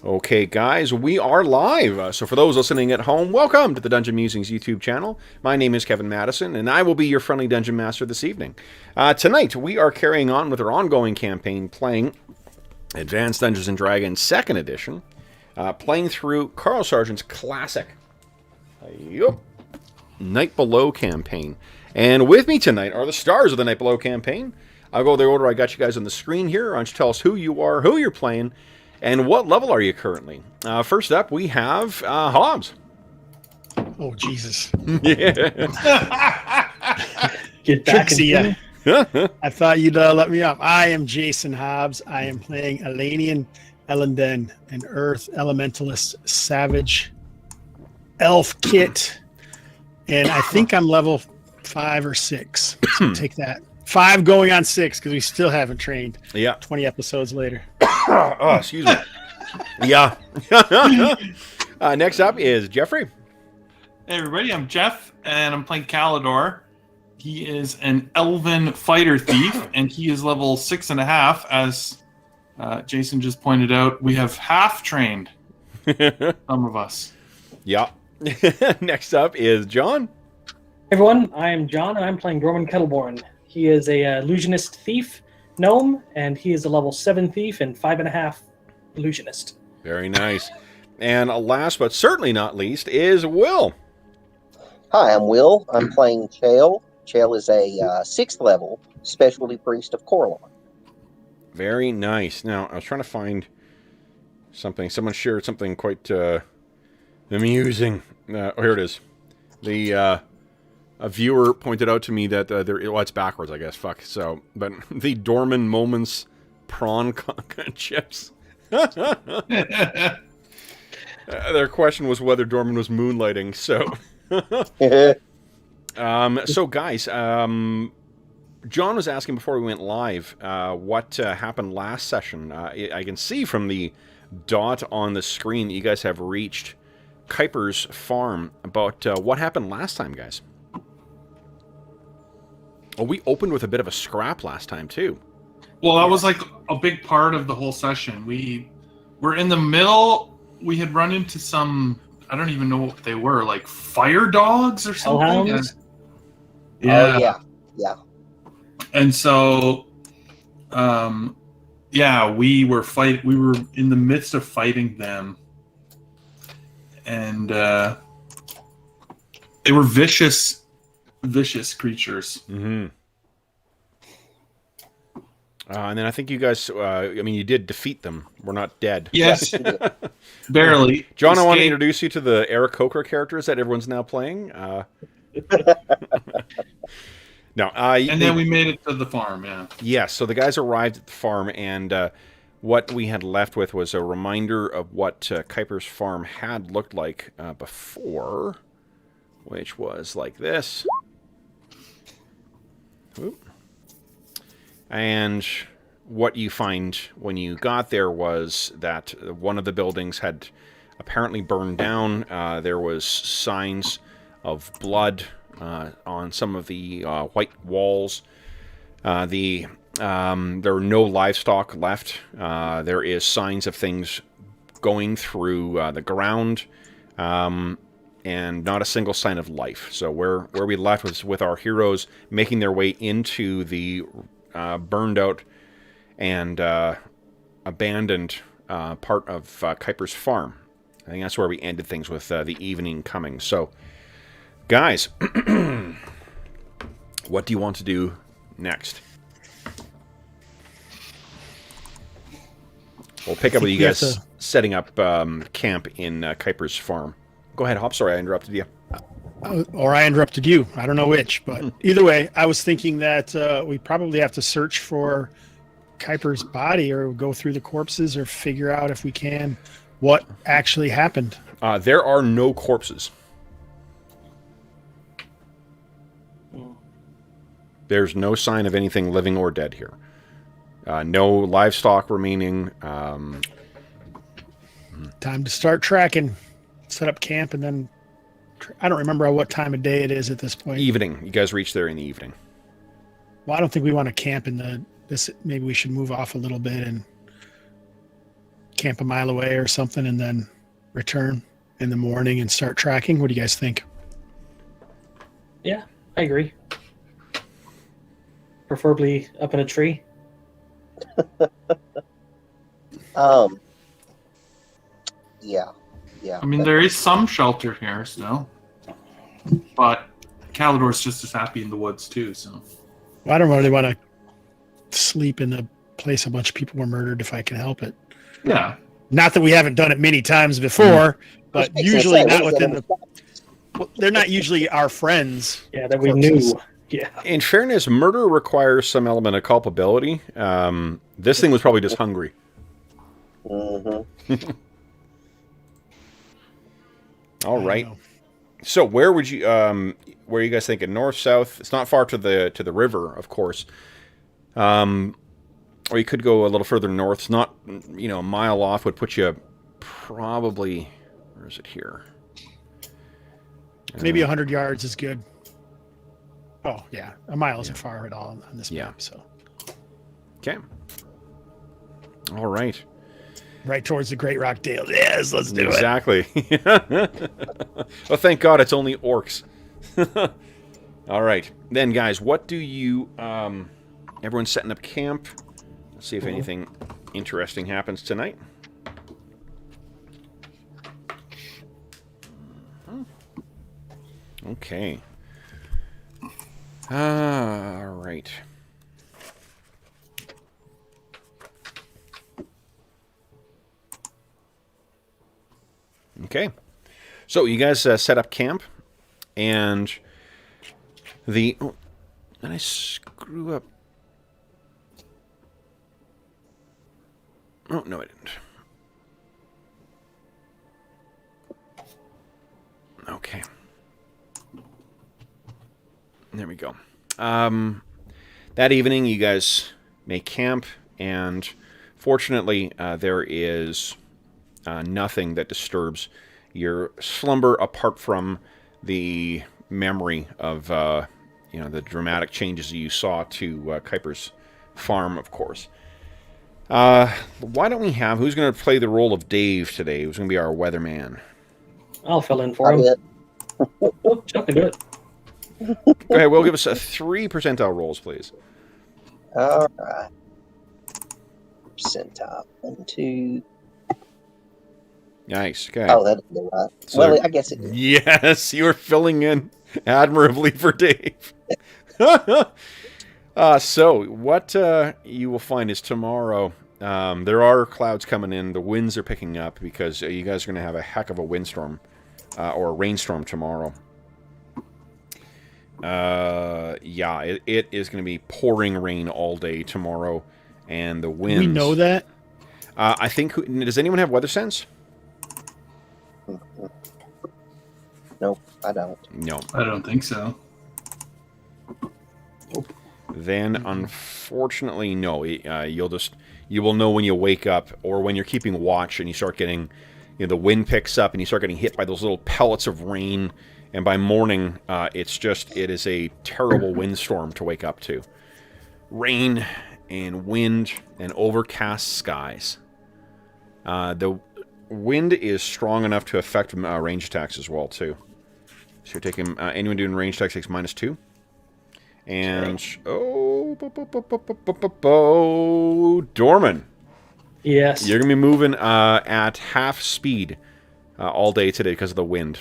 Okay, guys, we are live. So for those listening at home, welcome to the Dungeon Musings YouTube channel. My name is Kevin Madison, and I will be your friendly Dungeon Master this evening. Tonight, we are carrying on with our ongoing campaign, playing Advanced Dungeons & Dragons 2nd Edition, playing through Carl Sargent's classic Night Below campaign. And with me tonight are the stars of the Night Below campaign. I'll go the order I got you guys on the screen here. Why don't you tell us who you are, who you're playing, and what level are you currently? First up, we have Hobbs. Oh, Jesus. Yeah. Get back to you. I thought you'd let me up. I am Jason Hobbs. I am playing Elanion, Elandin, an Earth Elementalist Savage Elf Kit. And I think I'm level 5 or 6. So take that. 5 going on 6 because we still haven't trained. Yeah. 20 episodes later. Oh, excuse me. Yeah. Next up is Jeffrey. Hey everybody, I'm Jeff, and I'm playing Calidor. He is an elven fighter thief, and he is level 6.5. As Jason just pointed out, we have half trained some of us. Yeah. Next up is John. Hey everyone, I am John, and I'm playing Gorman Kettleborn. He is a illusionist thief gnome, and he is a level 7 thief and 5.5 illusionist. Very nice. And last but certainly not least is Will. Hi, I'm Will. I'm playing Chael. Chael is a 6th level specialty priest of Corlon. Very nice. Now, I was trying to find something. Someone shared something quite amusing. Oh, here it is. A viewer pointed out to me that well, it's backwards, I guess. Fuck. So, but the Dorman Moments prawn chips. Their question was whether Dorman was moonlighting. So, so guys, John was asking before we went live what happened last session. I can see from the dot on the screen that you guys have reached Kuiper's farm. About what happened last time, guys? Oh, we opened with a bit of a scrap last time, too. Well, that was like a big part of the whole session. We were in the middle. We had run into some, I don't even know what they were, like fire dogs or something. Yeah. Oh, yeah. And so, we were in the midst of fighting them. And they were vicious creatures. Mm-hmm. And then I think you guys, you did defeat them. We're not dead. Yes. Barely. John, I want to introduce you to the Eric Coker characters that everyone's now playing. No. Then we made it to the farm, yeah. Yes, so the guys arrived at the farm, and what we had left with was a reminder of what Kuiper's farm had looked like before, which was like this. Oop. And what you find when you got there was that one of the buildings had apparently burned down. There was signs of blood on some of the white walls. There are no livestock left. There is signs of things going through the ground, and not a single sign of life. So where we left was with our heroes making their way into the burned out and abandoned part of Kuiper's farm. I think that's where we ended things with the evening coming. So, guys, what do you want to do next? We'll pick up with you guys setting up camp in Kuiper's farm. Go ahead, Hop. Sorry, I interrupted you. Or I interrupted you. I don't know which, but either way, I was thinking that we probably have to search for Kuiper's body or go through the corpses or figure out if we can what actually happened. There are no corpses. There's no sign of anything living or dead here. No livestock remaining. Time to start tracking. Set up camp, and then I don't remember what time of day it is at this point. Evening. You guys reach there in the evening. Well, I don't think we want to camp in this. Maybe we should move off a little bit and camp a mile away or something, and then return in the morning and start tracking? What do you guys think? Yeah, I agree. Preferably up in a tree. Yeah. I mean, there is some shelter here still, but Calidor's just as happy in the woods too. So Well, I don't really want to sleep in a place a bunch of people were murdered if I can help it. yeah, Not that we haven't done it many times before, but Which makes usually sense. not within the. Well, they're not usually our friends. Yeah, that we Corpses. knew. Yeah. In fairness, murder requires some element of culpability. This thing was probably just hungry. Mm-hmm. All I right. don't know. So where would you where are you guys thinking? North, south? It's not far to the river, of course. Or you could go a little further north. It's not, a mile off would put you probably, where is it here? Maybe 100 yards is good. Oh, yeah. A mile isn't far at all on this map. So Okay. All right. right towards the Great Rock Dale. Yes, let's do it. Exactly. Well, thank God it's only orcs. All right. Then, guys, what do you... everyone's setting up camp. Let's see if anything interesting happens tonight. Okay. All right. Okay. So you guys set up camp, and the... Oh, did I screw up? Oh, no, I didn't. Okay. There we go. That evening, you guys make camp, and fortunately, there is nothing that disturbs your slumber apart from the memory of, the dramatic changes you saw to Kuiper's farm, of course. Why don't we have... Who's going to play the role of Dave today? Who's going to be our weatherman? I'll fill in for him. Oh, Chuck can do it. Go ahead, Will. Give us 3 percentile rolls, please. All right. Percentile. 1, 2. Nice. Okay. Oh, that didn't do right. So- Well, I guess it did. Yes, you're filling in admirably for Dave. So, what you will find is tomorrow, there are clouds coming in. The winds are picking up because you guys are going to have a heck of a windstorm or a rainstorm tomorrow. It is going to be pouring rain all day tomorrow, and the winds... We know that. I think... Does anyone have weather sense? Nope, I don't. No. I don't think so. Then, unfortunately, no. You will know when you wake up or when you're keeping watch and you start getting, the wind picks up and you start getting hit by those little pellets of rain. And by morning, it is a terrible windstorm to wake up to. Rain and wind and overcast skies. The wind is strong enough to affect range attacks as well, too. So you're taking, anyone doing range attacks takes -2. And, Dorman. Yes. You're going to be moving at half speed all day today because of the wind.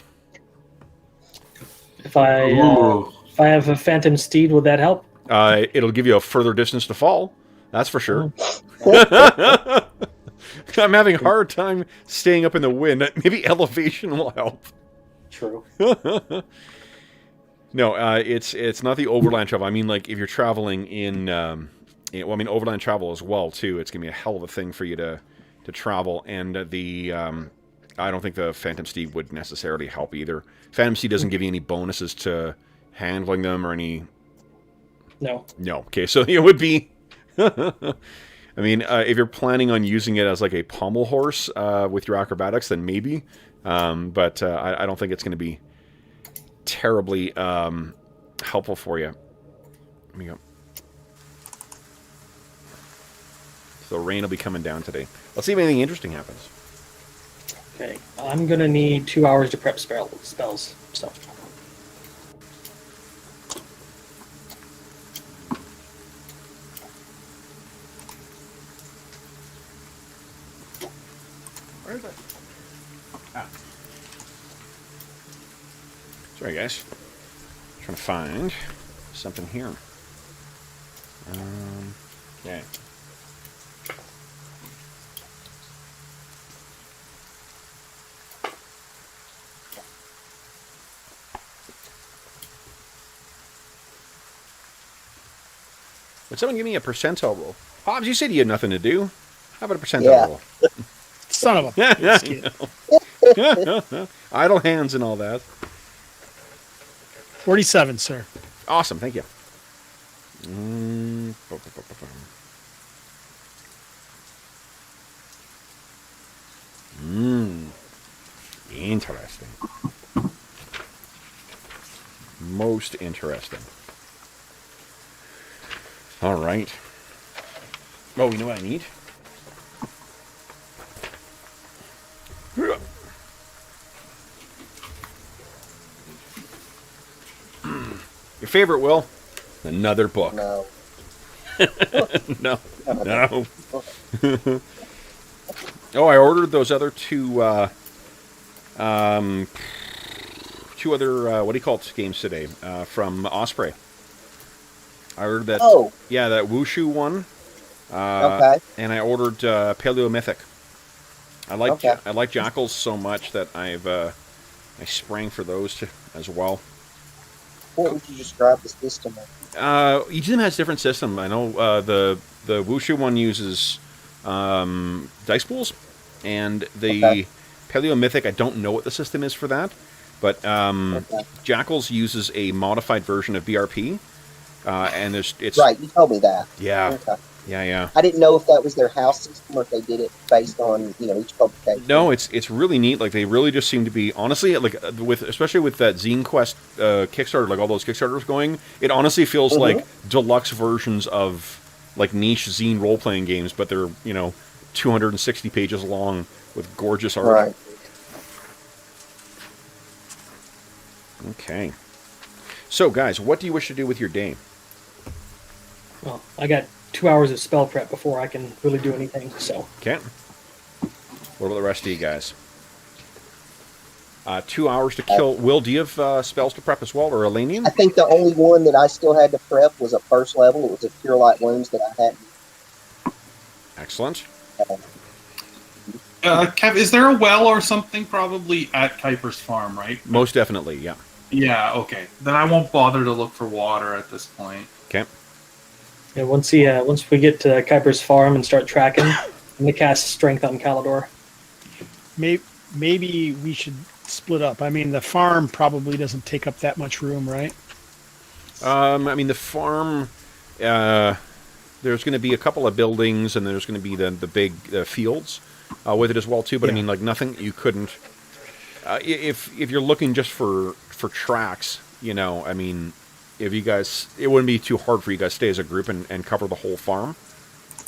If I have a phantom steed, would that help? It'll give you a further distance to fall. That's for sure. I'm having a hard time staying up in the wind. Maybe elevation will help. True. No, it's not the overland travel. I mean, like, if you're traveling in... overland travel as well, too. It's going to be a hell of a thing for you to travel. And I don't think the Phantom Steed would necessarily help either. Phantom Steed doesn't give you any bonuses to handling them or any... No. No. Okay, so it would be... I mean, if you're planning on using it as like a pommel horse with your acrobatics, then maybe. But I don't think it's going to be terribly helpful for you. Let me go. So rain will be coming down today. Let's see if anything interesting happens. Okay, I'm gonna need 2 hours to prep spells. So. Where is it? Ah. Sorry, guys. Trying to find something here. Okay. Would someone give me a percentile roll? Hobbs, you said you had nothing to do. How about a percentile roll? Son of a... Yeah, idle hands and all that. 47, sir. Awesome, thank you. Interesting. Most interesting. All right. Oh, you know what I need? Your favorite, Will? Another book. No. No. No. Oh, I ordered those other two other, what do you call it, games today, from Osprey. I ordered that, yeah, that Wushu one. Okay. And I ordered Paleo Mythic. I like Jackals so much that I sprang for those as well. What would you describe the system of? Each of them has a different system. I know the Wushu one uses dice pools, and the Paleo Mythic, I don't know what the system is for that, but Jackals uses a modified version of BRP, and it's right. You told me that. Yeah. Okay. Yeah. I didn't know if that was their house system or if they did it based on each publication. No, it's really neat. Like they really just seem to be honestly especially with that Zine Quest Kickstarter, like all those Kickstarters going. It honestly feels like deluxe versions of like niche zine role playing games, but they're 260 pages long with gorgeous art. Right. Okay. So guys, what do you wish to do with your day? Well, I got 2 hours of spell prep before I can really do anything, so. Okay. What about the rest of you guys? 2 hours to kill. Will, do you have spells to prep as well, or Elanion? I think the only one that I still had to prep was a first level. It was a Cure Light Wounds that I hadn't. Excellent. Kev, is there a well or something probably at Kuiper's farm, right? Most definitely, yeah. Yeah, okay. Then I won't bother to look for water at this point. Okay. Yeah, once we get to Kuiper's farm and start tracking, I'm gonna cast Strength on Kalidor. Maybe we should split up. I mean, the farm probably doesn't take up that much room, right? I mean, the farm, there's going to be a couple of buildings, and there's going to be the big fields with it as well, too. But I mean, like, nothing you couldn't... if you're looking just for tracks, I mean... If you guys, it wouldn't be too hard for you guys to stay as a group and cover the whole farm.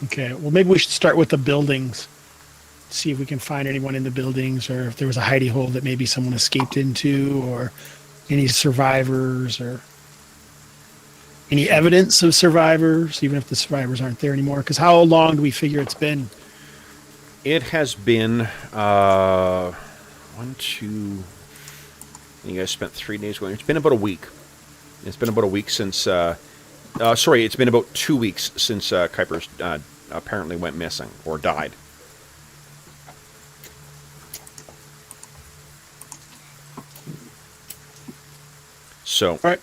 Okay. Well, maybe we should start with the buildings. See if we can find anyone in the buildings, or if there was a hidey hole that maybe someone escaped into, or any survivors, or any evidence of survivors, even if the survivors aren't there anymore. Because how long do we figure it's been? It has been 1, 2. You guys spent 3 days going. It's been about a week. It's been about a week since... it's been about 2 weeks since Kuiper's apparently went missing or died. So, all right.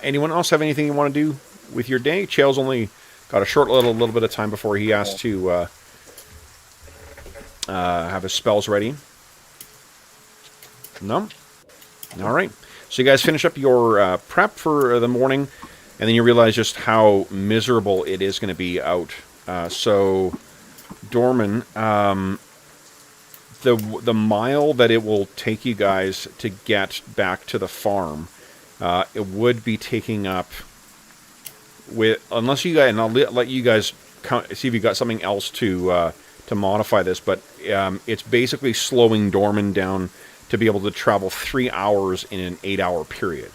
Anyone else have anything you want to do with your day? Chael's only got a short little bit of time before he has to have his spells ready. No? All right. So you guys finish up your prep for the morning, and then you realize just how miserable it is going to be out. So, Dorman, the mile that it will take you guys to get back to the farm, it would be taking up unless you guys, and I'll let you guys see if you got something else to modify this, but it's basically slowing Dorman down to be able to travel 3 hours in an 8-hour period.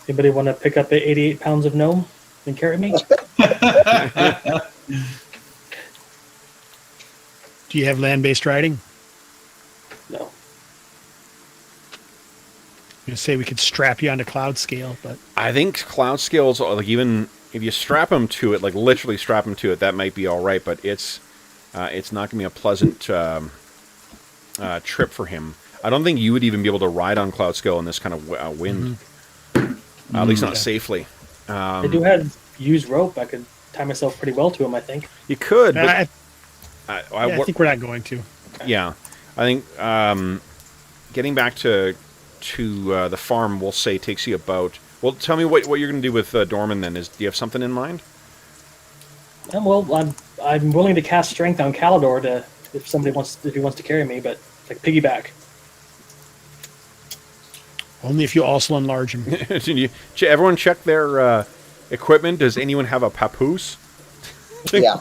Anybody want to pick up 88 pounds of gnome and carry me? Do you have land-based riding? No. I'm gonna say we could strap you onto cloud scale, but I think cloud scales, like even if you strap him to it, like literally strap him to it, that might be all right. But it's not going to be a pleasant trip for him. I don't think you would even be able to ride on cloud scale in this kind of wind, at least not safely. I do have used rope. I could tie myself pretty well to him, I think. You could, but I think we're not going to. Yeah, I think getting back to the farm, we'll say, takes you about... Well, tell me what you're going to do with Dorman, then. Do you have something in mind? Well, I'm willing to cast strength on Calidor if he wants to carry me, but like piggyback. Only if you also enlarge him. Everyone check their equipment. Does anyone have a papoose? Yeah.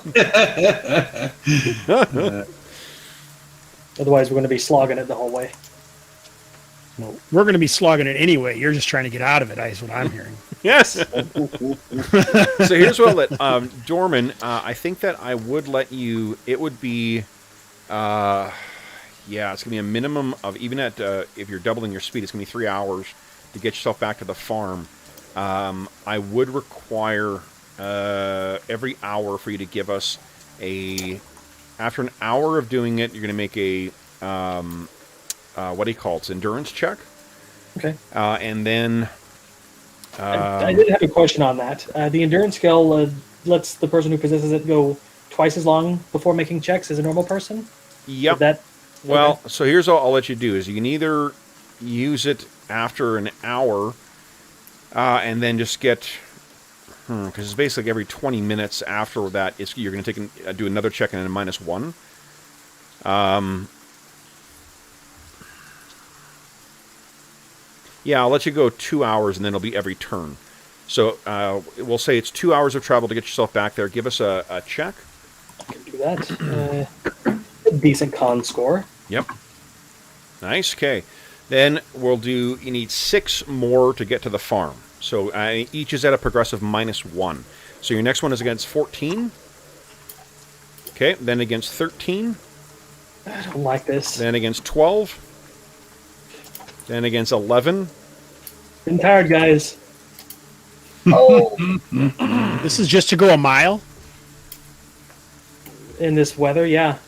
Otherwise, we're going to be slogging it the whole way. Well, we're going to be slogging it anyway. You're just trying to get out of it, is what I'm hearing. Yes. So here's what I'll let Dorman. I think that I would let you. It would be, it's going to be a minimum of, even at if you're doubling your speed, it's going to be 3 hours to get yourself back to the farm. I would require every hour for you to give us after an hour of doing it, you're going to make a what do you call it? It's endurance check. Okay. And then I did have a question on that. The endurance skill lets the person who possesses it go twice as long before making checks as a normal person. Yep. So here's all I'll let you do is you can either use it after an hour and then just get because it's basically every 20 minutes after that you're going to do another check and then a -1. Yeah, I'll let you go 2 hours, and then it'll be every turn. So we'll say it's 2 hours of travel to get yourself back there. Give us a check. I can do that. Decent con score. Yep. Nice. Okay. Then you need 6 more to get to the farm. So each is at a progressive -1. So your next one is against 14. Okay. Then against 13. I don't like this. Then against 12. Then against 11. I'm tired, guys. Oh. This is just to go a mile? In this weather, yeah.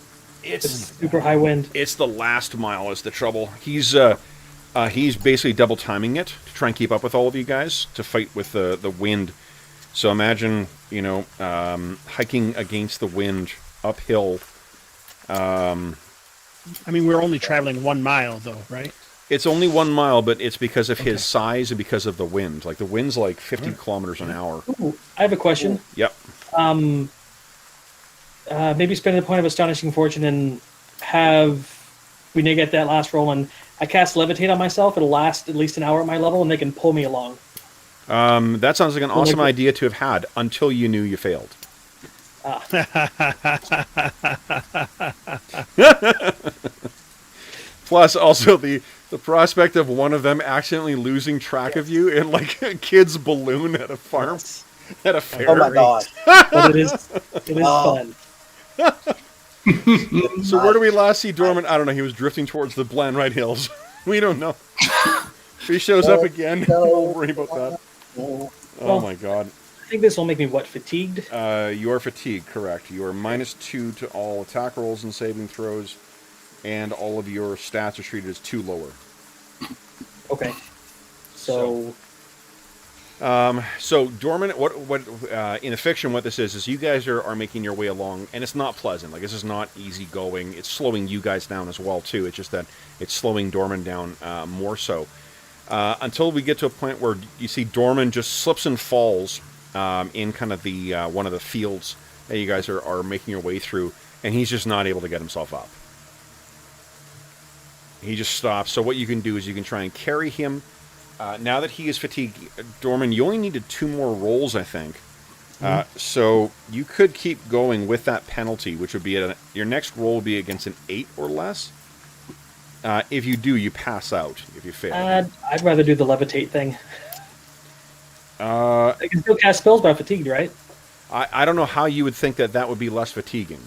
It's super high wind. It's the last mile is the trouble. He's basically double timing it to try and keep up with all of you guys to fight with the wind. So imagine, hiking against the wind uphill. I mean, we're only traveling 1 mile, though, right? It's only 1 mile, but it's because of his size and because of the wind. Like, the wind's like 50 kilometers an hour. Ooh, I have a question. Yep. Maybe spend a point of astonishing fortune and we need to get that last roll, and I cast levitate on myself. It'll last at least an hour at my level, and they can pull me along. That sounds like an awesome idea to have had until you knew you failed. Plus, also the prospect of one of them accidentally losing track of you in like a kid's balloon at a farm, at a fair. Oh my god! But it is fun. So where do we last see Dorman? I don't know. He was drifting towards the Blanride Hills. We don't know. If he shows up again, we'll worry about that. Oh my god. I think this will make me, fatigued? You are fatigued, correct. You are -2 to all attack rolls and saving throws, and all of your stats are treated as 2 lower. Okay. So Dorman, what in a fiction, what this is you guys are making your way along, and it's not pleasant. Like, this is not easy going. It's slowing you guys down as well too. It's just that it's slowing Dorman down more so. Until we get to a point where you see Dorman just slips and falls in kind of the one of the fields that you guys are making your way through, and he's just not able to get himself up. He just stops. So what you can do is you can try and carry him. Now that he is fatigued, Dorman, you only needed 2 more rolls, I think, So you could keep going with that penalty, which would be your next roll would be against an 8 or less. If you do, you pass out. If you fail, I'd rather do the levitate thing. I can still cast spells, but I'm fatigued, right? I don't know how you would think that would be less fatiguing.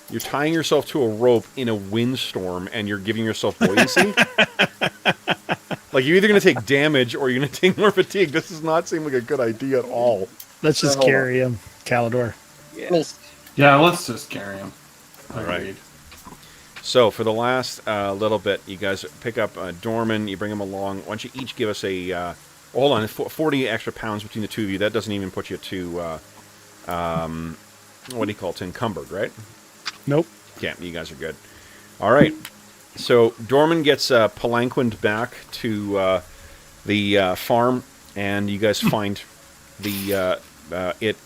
You're tying yourself to a rope in a windstorm, and you're giving yourself buoyancy. Like, you're either going to take damage or you're going to take more fatigue. This does not seem like a good idea at all. Let's just carry him, Calidor. Yeah, let's just carry him. All right. So, for the last little bit, you guys pick up Dorman, you bring him along. Why don't you each give us a... hold on, 40 extra pounds between the two of you. That doesn't even put you to... what do you call it? Encumbered, right? Nope. Yeah, you guys are good. All right. So, Dorman gets palanquined back to the farm, and you guys find it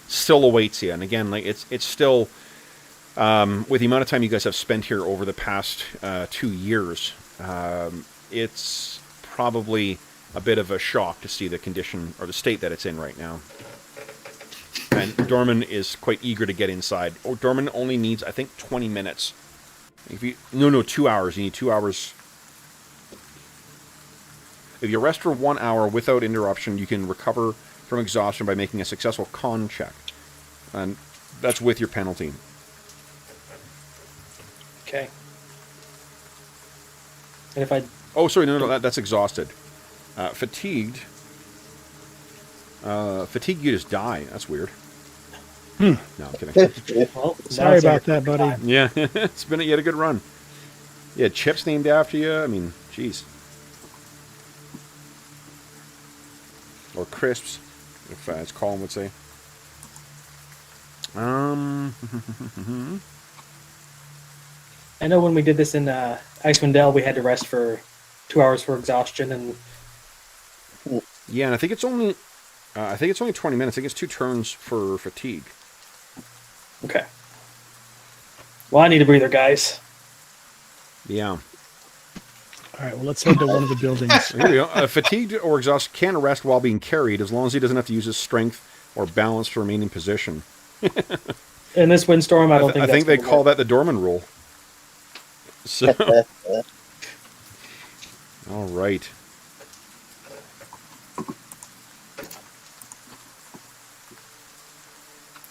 still awaits you. And again, like it's still... with the amount of time you guys have spent here over the past 2 years, it's probably a bit of a shock to see the condition or the state that it's in right now. And Dorman is quite eager to get inside. Oh, Dorman only needs, I think, 20 minutes. No, 2 hours. You need 2 hours. If you rest for 1 hour without interruption, you can recover from exhaustion by making a successful con check. And that's with your penalty. Okay. And if I... Oh, sorry, no, that's exhausted. Fatigued. Fatigued, you just die. That's weird. No, I'm kidding. Well, Sorry about that, buddy. Yeah, you had a good run. Yeah, chips named after you. I mean, jeez. Or crisps, if as Colin would say. I know when we did this in Icewind Dale, we had to rest for 2 hours for exhaustion, and yeah, and I think it's only 20 minutes. I think it's 2 turns for fatigue. okay. Well, I need a breather, guys. Yeah. All right, well, let's head to one of the buildings. Here we go. Fatigued or exhausted can rest while being carried, as long as he doesn't have to use his strength or balance to remain in position. In this windstorm, I don't think. I think they call that the Dorman rule. So, all right.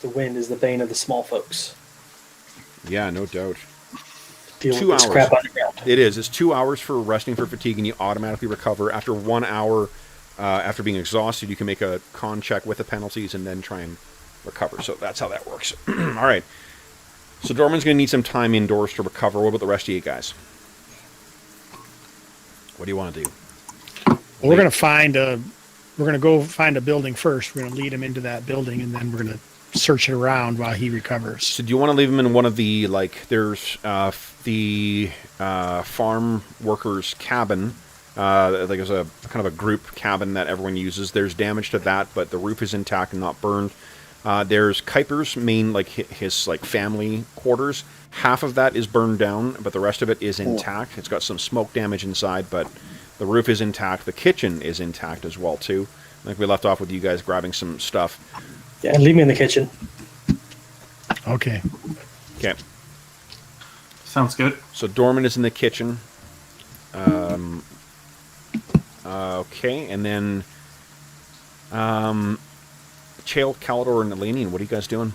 The wind is the bane of the small folks. Yeah, no doubt. Deal 2 with this hours. crap underground. It is. It's 2 hours for resting for fatigue, and you automatically recover. After 1 hour, after being exhausted, you can make a con check with the penalties and then try and recover. So that's how that works. All right. So Dorman's going to need some time indoors to recover. What about the rest of you guys? What do you want to do? Well, we're going to go find a building first. We're going to lead him into that building, and then we're going to search it around while he recovers. So do you want to leave him in one of the, like, there's the farm workers' cabin. Like there's a kind of a group cabin that everyone uses. There's damage to that, but the roof is intact and not burned. There's Kuiper's main, like his like family quarters. Half of that is burned down, but the rest of it is intact. It's got some smoke damage inside, but the roof is intact. The kitchen is intact as well too. I think we left off with you guys grabbing some stuff. Yeah, leave me in the kitchen. Okay. Okay. Sounds good. So Dorman is in the kitchen. Okay, and then Chael, Calidor, and Elanion, what are you guys doing?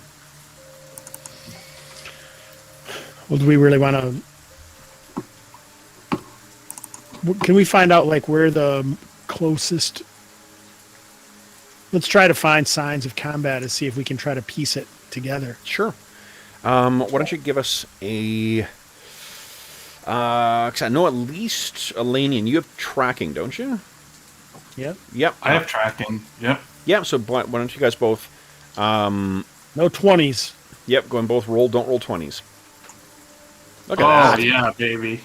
Well, do we really want to... Can we find out, like, where the closest... Let's try to find signs of combat and see if we can try to piece it together. Sure. Why don't you give us a... 'cause I know at least, Elanion, you have tracking, don't you? Yep. Yep. I have tracking. Yep. Yeah, so why don't you guys both... No 20s. Yep, go and both roll. Don't roll 20s. Look Oh, at that. yeah, baby.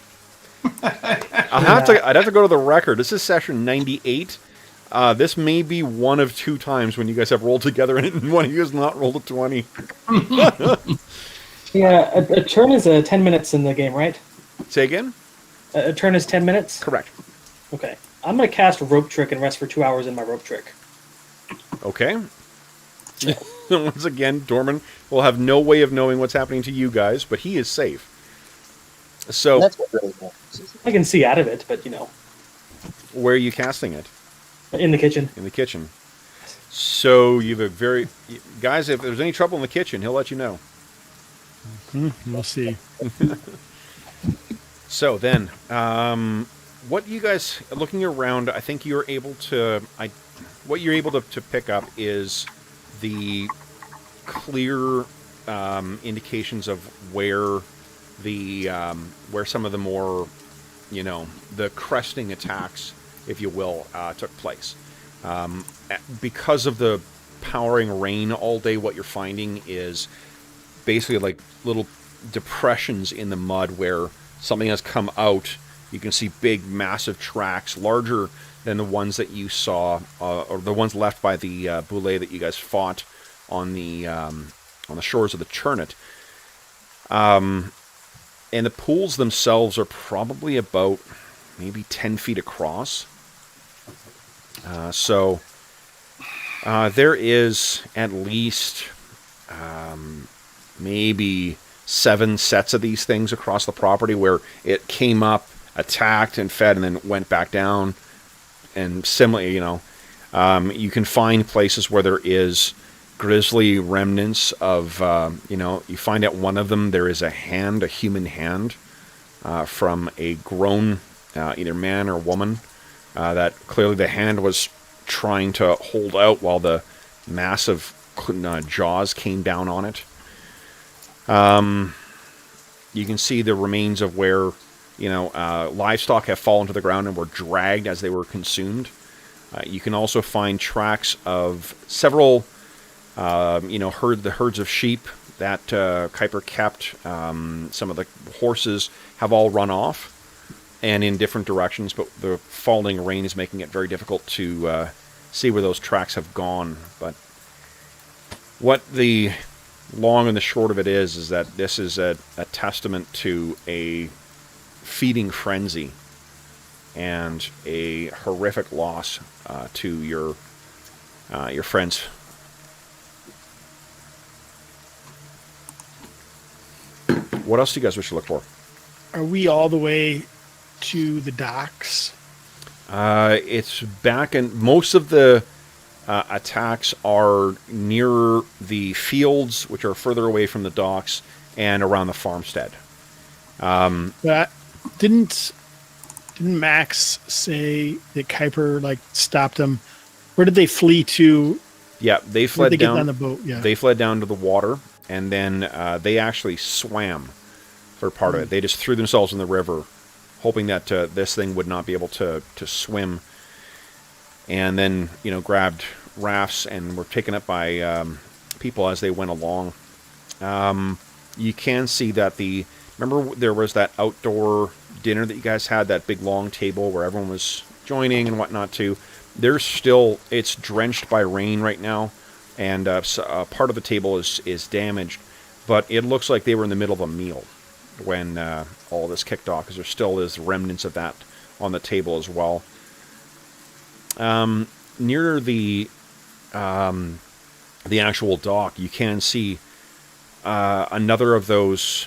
I'd have to go to the record. This is session 98. This may be one of 2 times when you guys have rolled together and one of you has not rolled a 20. Yeah, a turn is 10 minutes in the game, right? Say again? A turn is 10 minutes? Correct. Okay. I'm going to cast a rope trick and rest for 2 hours in my rope trick. Okay. Once again, Dorman will have no way of knowing what's happening to you guys, but he is safe. So That's what really matters. I can see out of it, but where are you casting it? in the kitchen. In the kitchen. So you've a very... Guys, if there's any trouble in the kitchen, he'll let you know. We'll see. So then, what you guys... Looking around, I think you're able to... what you're able to pick up is the clear indications of where the where some of the more, the cresting attacks, if you will, took place. Because of the powering rain all day, what you're finding is basically like little depressions in the mud where something has come out. You can see big, massive tracks, larger than the ones that you saw, or the ones left by the boulet that you guys fought on the shores of the Churnet. And the pools themselves are probably about maybe 10 feet across. So there is at least maybe 7 sets of these things across the property where it came up, attacked, and fed, and then went back down. And similarly, you can find places where there is grisly remnants of, you find at one of them there is a human hand from a grown either man or woman, that clearly the hand was trying to hold out while the massive jaws came down on it. You can see the remains of where, livestock have fallen to the ground and were dragged as they were consumed. You can also find tracks of several, the herds of sheep that Kuiper kept. Some of the horses have all run off and in different directions, but the falling rain is making it very difficult to see where those tracks have gone. But what the long and the short of it is that this is a testament to a feeding frenzy and a horrific loss to your friends. What else do you guys wish to look for? Are we all the way to the docks? It's back, and most of the attacks are near the fields, which are further away from the docks, and around the farmstead. But didn't Max say that Kuiper stopped them? Where did they flee to? Yeah, they fled Get down on the boat. Yeah, they fled down to the water, and then they actually swam for part of it. They just threw themselves in the river, hoping that this thing would not be able to swim, and then grabbed rafts and were taken up by people as they went along. You can see that remember there was that outdoor dinner that you guys had, that big long table where everyone was joining and whatnot too. It's drenched by rain right now, and part of the table is damaged, but it looks like they were in the middle of a meal when all this kicked off, because there still is remnants of that on the table as well. Near the actual dock, you can see another of those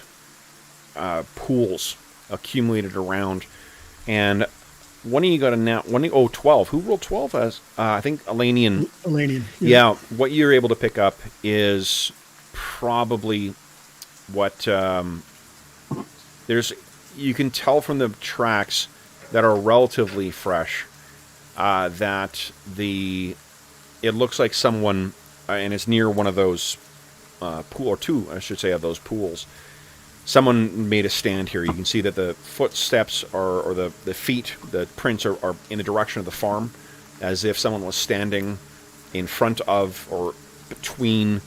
pools accumulated around, and one of you got a nat 12. Who rolled 12 as? I think Elanion. Elanion. Yeah, what you're able to pick up is probably what you can tell from the tracks that are relatively fresh, that it looks like someone, and it's near one of those pool, or two, I should say, of those pools. Someone made a stand here. You can see that the footsteps or the feet, the prints are in the direction of the farm, as if someone was standing in front of or between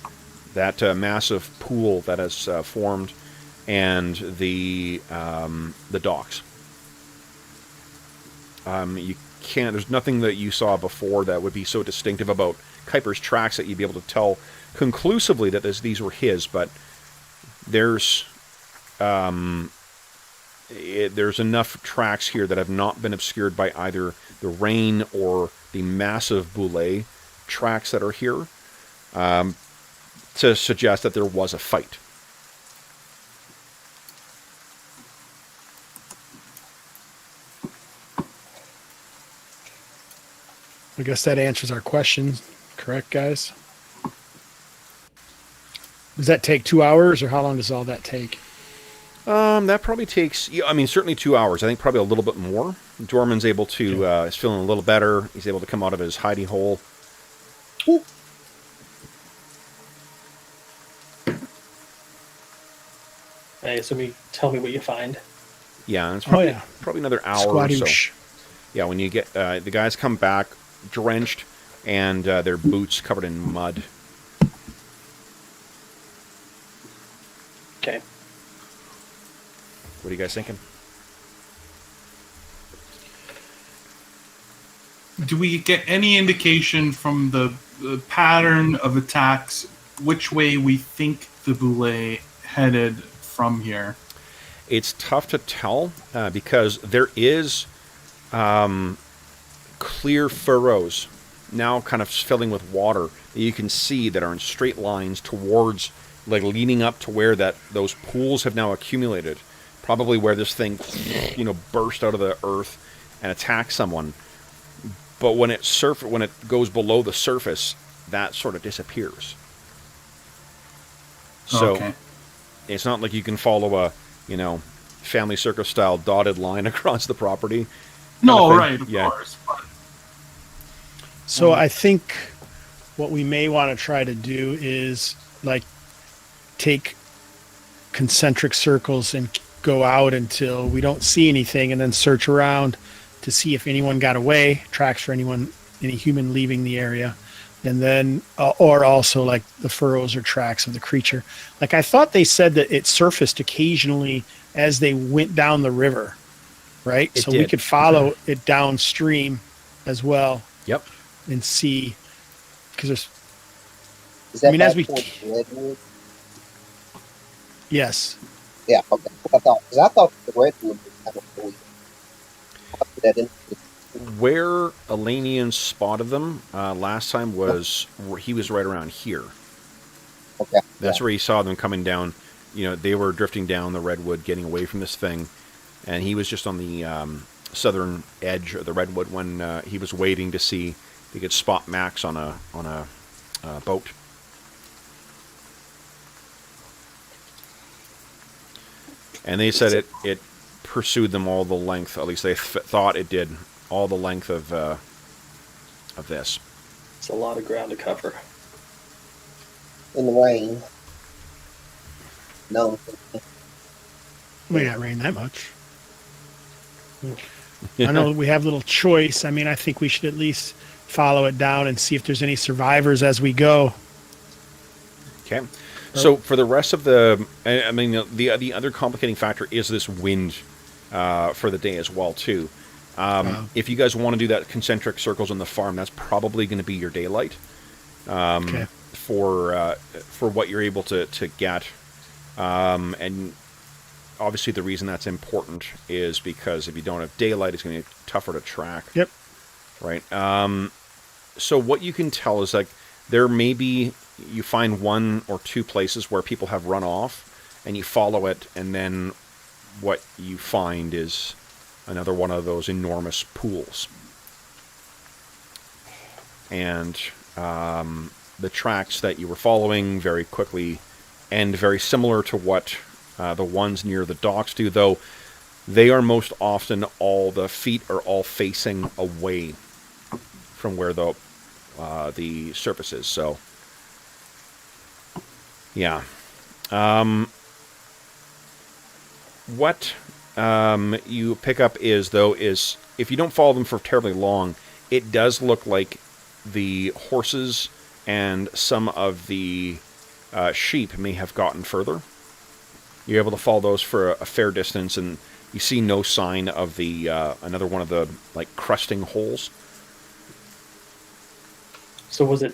that massive pool that has formed and the docks. There's nothing that you saw before that would be so distinctive about Kuiper's tracks that you'd be able to tell conclusively that these were his, but there's enough tracks here that have not been obscured by either the rain or the massive boulet tracks that are here, to suggest that there was a fight. I guess that answers our question. Correct, guys? Does that take 2 hours, or how long does all that take? That probably takes, I mean, certainly 2 hours. I think probably a little bit more. Dorman's able to, is feeling a little better. He's able to come out of his hidey hole. Okay, so tell me what you find. Yeah, and it's probably, probably another hour or so. Yeah, when you get, the guys come back drenched and their boots covered in mud. Okay. What are you guys thinking? Do we get any indication from the pattern of attacks which way we think the Boule headed from here? It's tough to tell because there is clear furrows now kind of filling with water that you can see that are in straight lines towards, like, leading up to where those pools have now accumulated. Probably where this thing, burst out of the earth and attacked someone. But when it goes below the surface, that sort of disappears. So it's not like you can follow a, family circus style dotted line across the property. No, right, of course. But, so I think what we may want to try to do is, like, take concentric circles and go out until we don't see anything, and then search around to see if anyone got away, tracks for any human leaving the area, and then or also like the furrows or tracks of the creature. Like, I thought they said that it surfaced occasionally as they went down the river, right? So we could follow it downstream as well. Yep. And see, because there's. Is that as we. Redwood? Yes. Yeah, okay. I thought the redwood was kind of cool. Where Elanion spotted them last time was he was right around here. Okay. That's where he saw them coming down. They were drifting down the redwood, getting away from this thing, and he was just on the southern edge of the redwood when he was waiting to see if he could spot Max on a boat. And they said it pursued them all the length, at least they thought it did, all the length of this. It's a lot of ground to cover. In the rain. No. May not rain that much. I know we have little choice. I mean, I think we should at least follow it down and see if there's any survivors as we go. Okay. So for the rest of the other complicating factor is this wind for the day as well too. If you guys want to do that concentric circles on the farm, that's probably going to be your daylight for what you're able to get. And obviously the reason that's important is because if you don't have daylight, it's going to be tougher to track. Yep. Right. So what you can tell is, like, there may be, you find one or two places where people have run off and you follow it, and then what you find is another one of those enormous pools. And the tracks that you were following very quickly end very similar to what the ones near the docks do, though they are most often the feet are all facing away from where the surface is. So, yeah. What you pick up is if you don't follow them for terribly long, it does look like the horses and some of the sheep may have gotten further. You're able to follow those for a fair distance, and you see no sign of the another one of the, like, crusting holes. So do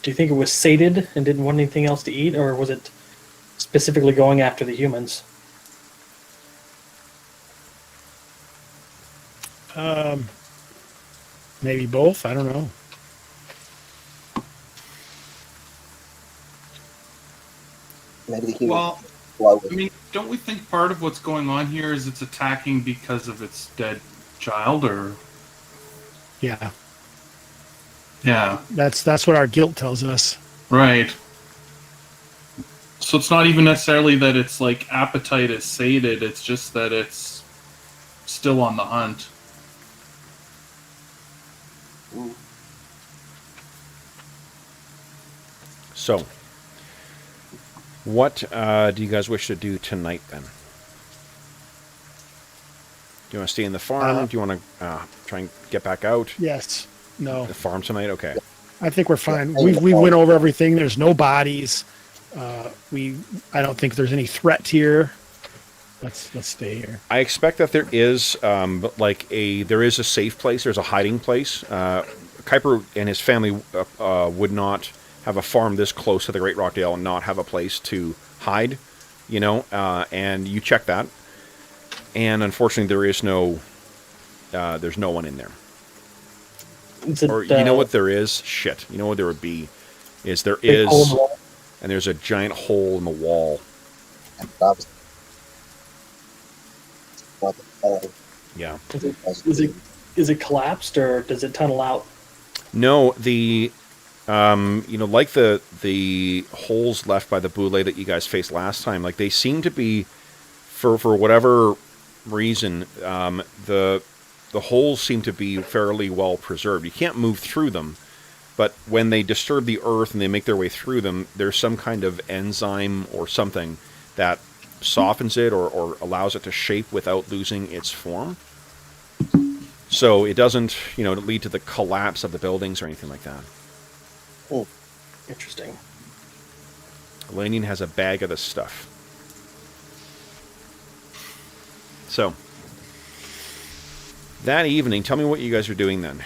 you think it was sated and didn't want anything else to eat, or was it specifically going after the humans? Maybe both. I don't know. Maybe the humans Well, blow I mean, don't we think part of what's going on here is it's attacking because of its dead child, or Yeah, yeah, that's what our guilt tells us. right. So it's not even necessarily that its like appetite is sated; it's just that it's still on the hunt. So, what do you guys wish to do tonight, then? Do you want to stay in the farm? Do you want to try and get back out? Yes. No. The farm tonight? Okay. I think we're fine. Yeah, We went over everything. There's no bodies. I don't think there's any threat here. Let's stay here. I expect that there is there is a safe place. There's a hiding place. Kuiper and his family would not have a farm this close to the Great Rockdale and not have a place to hide, and you check that. And unfortunately, there is there's no one in there. Or you know what there is? Shit. You know what there would be? There is, and there's a giant hole in the wall. Yeah. Is it collapsed or does it tunnel out? No, like the holes left by the boule that you guys faced last time, like they seem to be, for whatever reason, the holes seem to be fairly well preserved. You can't move through them, but when they disturb the earth and they make their way through them, there's some kind of enzyme or something that softens it or allows it to shape without losing its form. So it doesn't, lead to the collapse of the buildings or anything like that. Oh, interesting. Elanion has a bag of this stuff. So, that evening, tell me what you guys are doing then.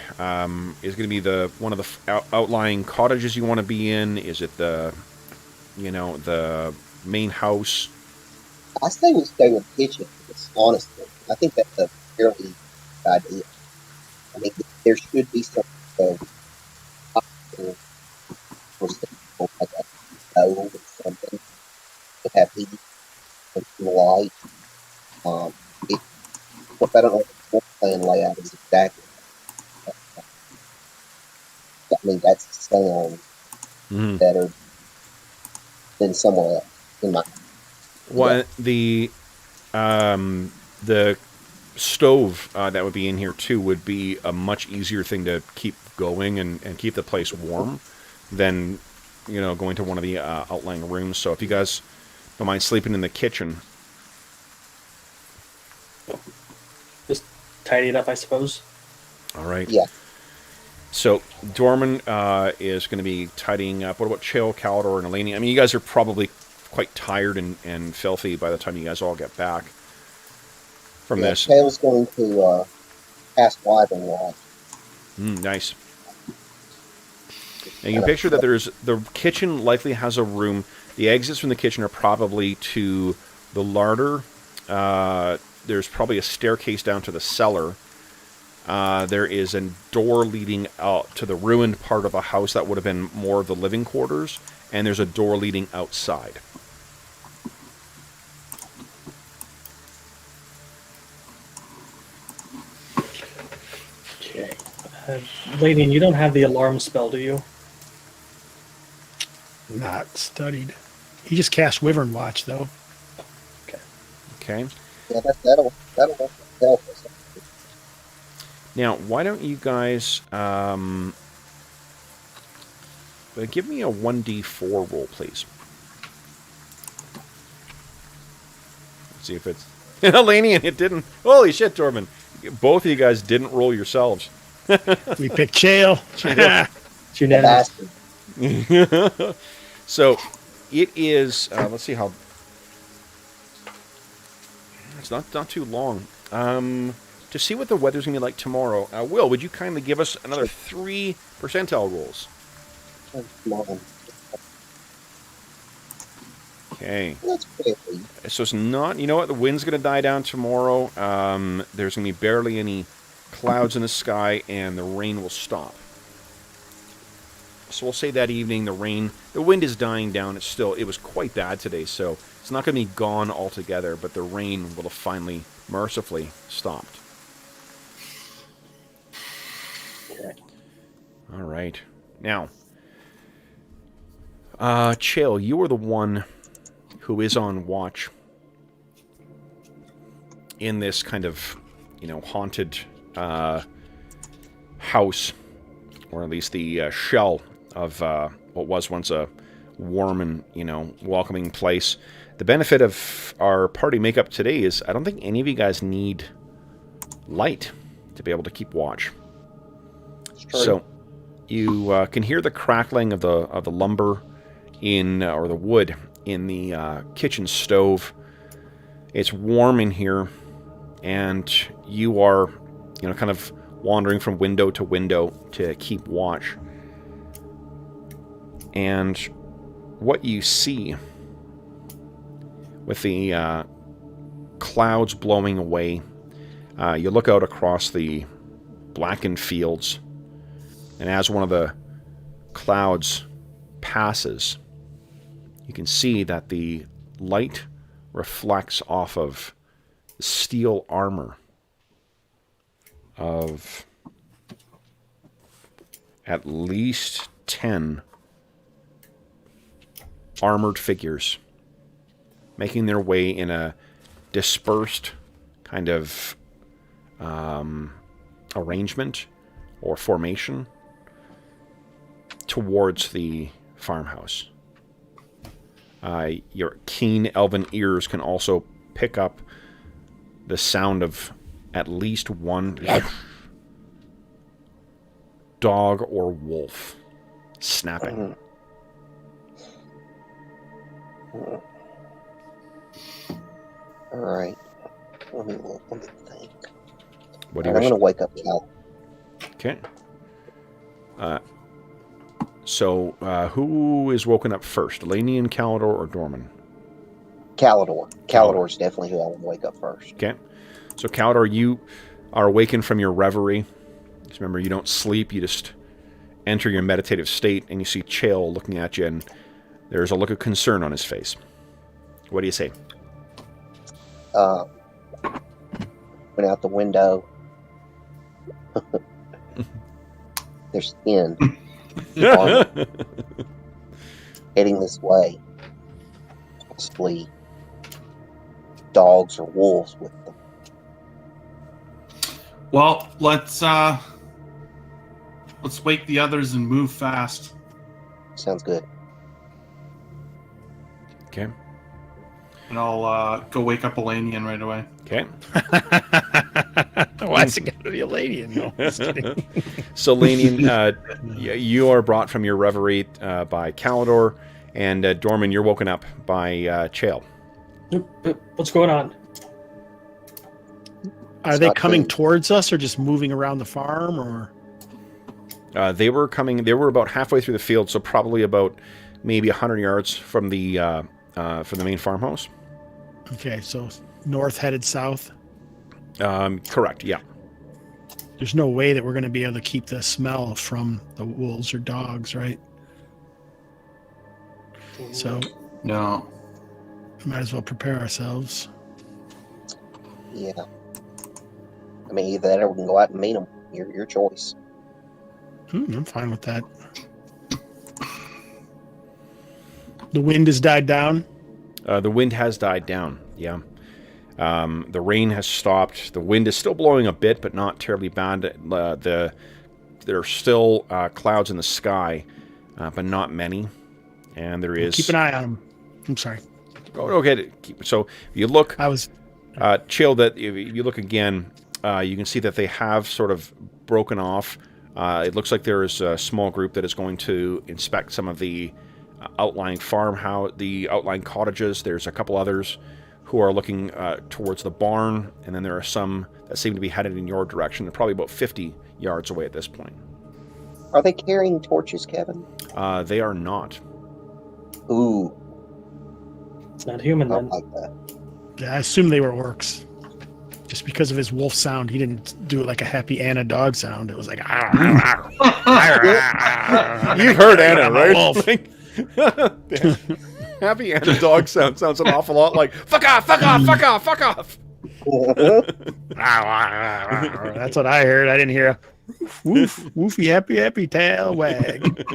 Is it going to be one of the outlying cottages you want to be in? Is it the main house? I say we stay with the kitchen, honestly. I think that's a fairly good idea. I mean, there should be some for people like a stove or something to have heat and some light. I don't know what the floor plan layout is exactly. I mean, that's sound better than somewhere else in my. Well, the stove that would be in here too would be a much easier thing to keep going and keep the place warm than going to one of the outlying rooms. So if you guys don't mind sleeping in the kitchen, just tidy it up, I suppose. All right. Yeah. So Dorman is going to be tidying up. What about Chael, Calidor, and Elanion? I mean, you guys are probably quite tired and filthy by the time you guys all get back from this. Chael's going to cast Wyvern Watch. Nice. And you can picture that the kitchen likely has a room. The exits from the kitchen are probably to the larder. There's probably a staircase down to the cellar. There is a door leading out to the ruined part of a house that would have been more of the living quarters. And there's a door leading outside. Okay. Ladian, you don't have the alarm spell, do you? Not studied. He just cast Wyvern Watch, though. Okay. Yeah, that'll help us. Now, why don't you guys give me a 1d4 roll, please. Let's see if it's... Elanion, it didn't... Holy shit, Tormund. Both of you guys didn't roll yourselves. We picked Chael. It's unanimous. So, it is... let's see how... It's not too long. To see what the weather's going to be like tomorrow, Will, would you kindly give us another 3 percentile rolls? Okay. So it's not... You know what? The wind's going to die down tomorrow. There's going to be barely any clouds in the sky, and the rain will stop. So we'll say that evening, the wind is dying down. It was quite bad today, so it's not going to be gone altogether, but the rain will have finally, mercifully, stopped. Okay. All right. Now, Chael, you are the one who is on watch in this kind of, haunted house, or at least the shell of what was once a warm and, welcoming place. The benefit of our party makeup today is I don't think any of you guys need light to be able to keep watch. So you can hear the crackling of the lumber or the wood in the kitchen stove. It's warm in here, and you are, kind of wandering from window to window to keep watch. And what you see, with the clouds blowing away, you look out across the blackened fields, and as one of the clouds passes, you can see that the light reflects off of the steel armor of at least 10 armored figures making their way in a dispersed kind of arrangement or formation towards the farmhouse. Your keen elven ears can also pick up the sound of at least one dog or wolf snapping. All right. Let me think. What do you I'm going to wake up Cal. Okay. So, who is woken up first? Elanion, Calidor, or Dorman? Calidor. Calidor's definitely who I want to wake up first. Okay. So, Calidor, you are awakened from your reverie. Just remember, you don't sleep. You just enter your meditative state, and you see Chael looking at you, and there's a look of concern on his face. What do you say? Went out the window. There's 10 heading this way. Possibly dogs or wolves with them. Well, let's wake the others and move fast. Sounds good. Okay. And I'll go wake up Elanion right away. Okay. Why is it going to be Elanion? No, just kidding. So, Elanion, you are brought from your reverie by Calidor, and Dorman, you're woken up by Chael. What's going on? Are they coming towards us, or just moving around the farm, or? They were about halfway through the field, so probably about maybe 100 yards from the main farmhouse. Okay, so north headed south. Correct. Yeah. There's no way that we're going to be able to keep the smell from the wolves or dogs, right? So No. might as well prepare ourselves. Yeah. I mean, either that or we can go out and meet them. Your choice. I'm fine with that. The wind has died down. The wind has died down. Yeah. The rain has stopped. The wind is still blowing a bit, but not terribly bad. There are still clouds in the sky, but not many. And there is... Keep an eye on them. I'm sorry. Oh, okay. So if you look... I was... Chill, that if you look again, you can see that they have sort of broken off. It looks like there is a small group that is going to inspect some of the outlying farmhouse, the outlying cottages. There's a couple others who are looking towards the barn, and then there are some that seem to be headed in your direction. They're probably about 50 yards away at this point. Are they carrying torches, Kevin? They are not. Ooh. It's not human I then. like that. Yeah, I assume they were orcs. Just because of his wolf sound, he didn't do it like a happy Anna dog sound. It was like, You've heard Anna, right? Wolf. Happy Anna dog sounds an awful lot like fuck off, fuck off, fuck off, fuck off. That's what I heard. I didn't hear a woof, woofy, happy tail wag.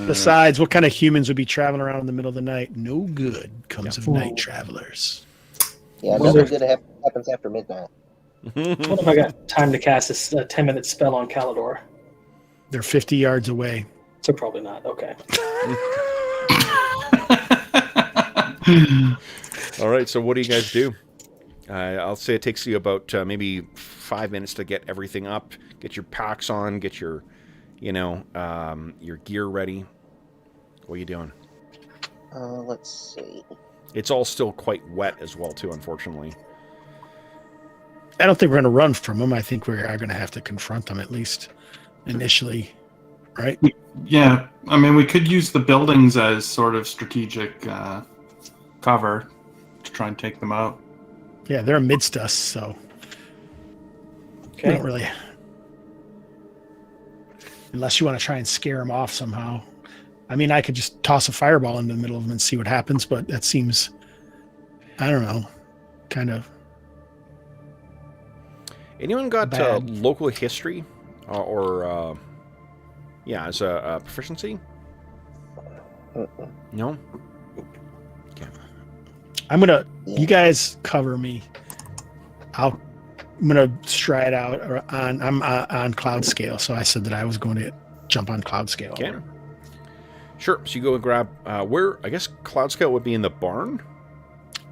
Besides, what kind of humans would be traveling around in the middle of the night? No good comes of night travelers. Yeah, nothing good happens after midnight. What if I got time to cast this 10-minute spell on Calidor? They're 50 yards away. So probably not. Okay. All right, so what do you guys do? I'll say it takes you about maybe 5 minutes to get everything up, get your packs on, get your, your gear ready. What are you doing? Let's see. It's all still quite wet as well, too, unfortunately. I don't think we're going to run from them. I think we are going to have to confront them, at least initially, right? Yeah, I mean, we could use the buildings as sort of strategic cover to try and take them out. Yeah, they're amidst us, so we don't really. Unless you want to try and scare them off somehow. I mean, I could just toss a fireball into the middle of them and see what happens, but that seems, I don't know, kind of. Anyone got bad. local history or as a proficiency? No? Okay. I'm going to, you guys cover me. I'm going to stride out I'm on cloud scale. So I said that I was going to jump on cloud scale. Okay. Sure. So you go and grab where I guess cloud scale would be in the barn.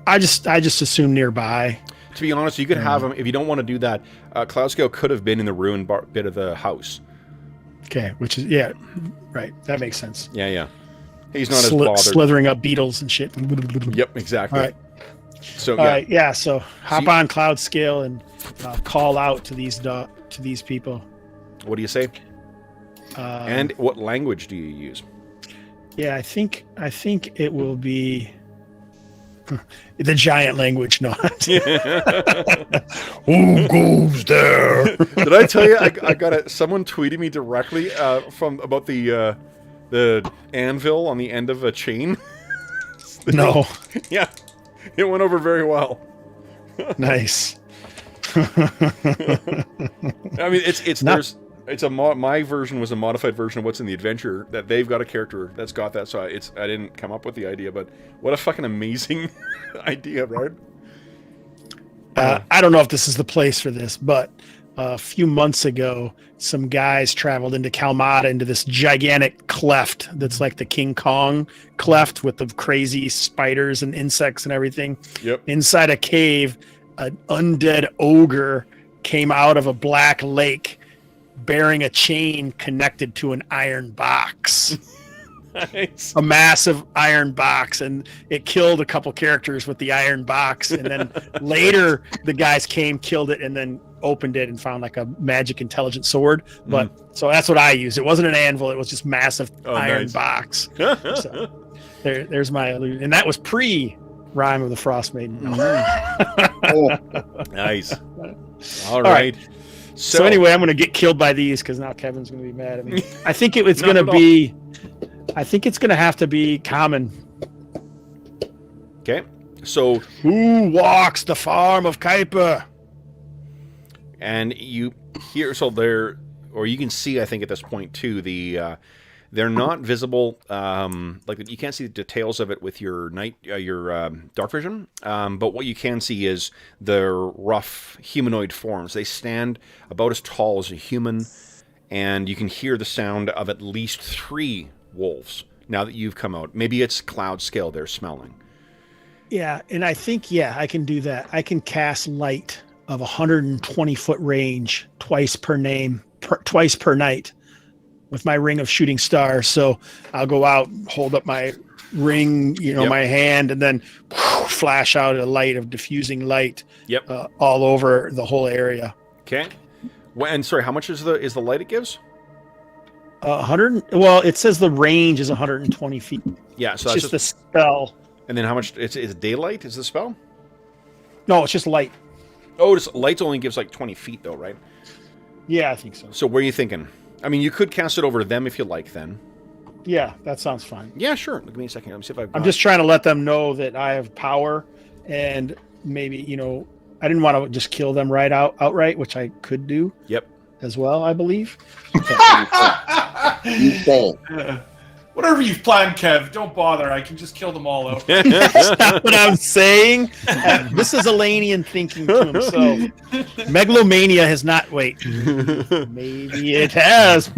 I just assume nearby. To be honest, you could have him if you don't want to do that. Cloud scale could have been in the ruined bit of the house. Okay, which is right. That makes sense. Yeah. He's not as bothered. Slithering up beetles and shit. Yep, exactly. All right. So All right, yeah. So hop on cloud scale and call out to these people. What do you say? And what language do you use? Yeah, I think it will be the giant language. No. Who goes there? Did I tell you I got it? Someone tweeted me directly from about the anvil on the end of a chain. No. Yeah, it went over very well. Nice. I mean, my version was a modified version of what's in the adventure that they've got a character that's got that. So I didn't come up with the idea, but what a fucking amazing idea, right? I don't know if this is the place for this, but a few months ago, some guys traveled into Kalmata into this gigantic cleft that's like the King Kong cleft with the crazy spiders and insects and everything. Yep. Inside a cave, an undead ogre came out of a black lake bearing a chain connected to an iron box. Nice. A massive iron box, and it killed a couple characters with the iron box, and then later the guys came, killed it, and then opened it and found like a magic intelligent sword. But so that's what I used. It wasn't an anvil, it was just massive iron box. So there's my illusion. And that was pre Rime of the Frost Maiden. Nice. All right. So anyway, I'm going to get killed by these because now Kevin's going to be mad at me. I think it's going to be. I think it's going to have to be common. Okay. So who walks the farm of Kuiper? And you hear or you can see. I think at this point too, they're not visible. Like you can't see the details of it with your dark vision. But what you can see is their rough humanoid forms. They stand about as tall as a human, and you can hear the sound of at least 3 wolves. Now that you've come out, maybe it's cloud scale they're smelling. Yeah, and I think I can do that. I can cast light of 120-foot range twice per night. With my ring of shooting stars. So I'll go out, hold up my ring, my hand, and then flash out a light of diffusing light all over the whole area. Okay. Well, and sorry, how much is the light it gives? 100. Well, it says the range is 120 feet. Yeah, so it's just the spell. And then how much? It's daylight is the spell? No, it's just light. Oh, lights only gives like 20 feet though, right? Yeah, I think so. So what are you thinking? I mean, you could cast it over them if you like then. Yeah, that sounds fine. Yeah, sure. Give me a second. Let me see if I've got... I'm just trying to let them know that I have power, and maybe, I didn't want to just kill them outright, which I could do. Yep. As well, I believe. You think? Whatever you've planned, Kev, don't bother. I can just kill them all out. That's not what I'm saying. This is Elanion thinking to himself. Megalomania has not... Wait. Maybe it has.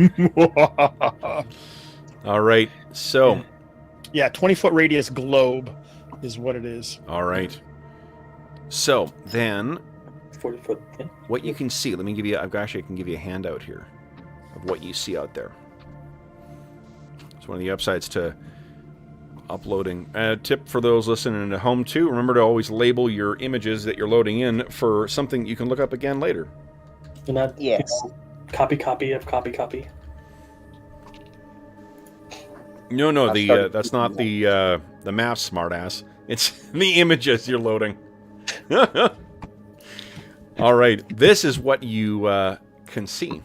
All right. So... Yeah, 20-foot radius globe is what it is. All right. So, then... 40 foot. Yeah. What you can see... Let me give you... I can give you a handout here of what you see out there. It's one of the upsides to uploading. A tip for those listening at home, too. Remember to always label your images that you're loading in for something you can look up again later. And that Yes. copy of copy. No, that's not the map, smartass. It's the images you're loading. All right, this is what you can see.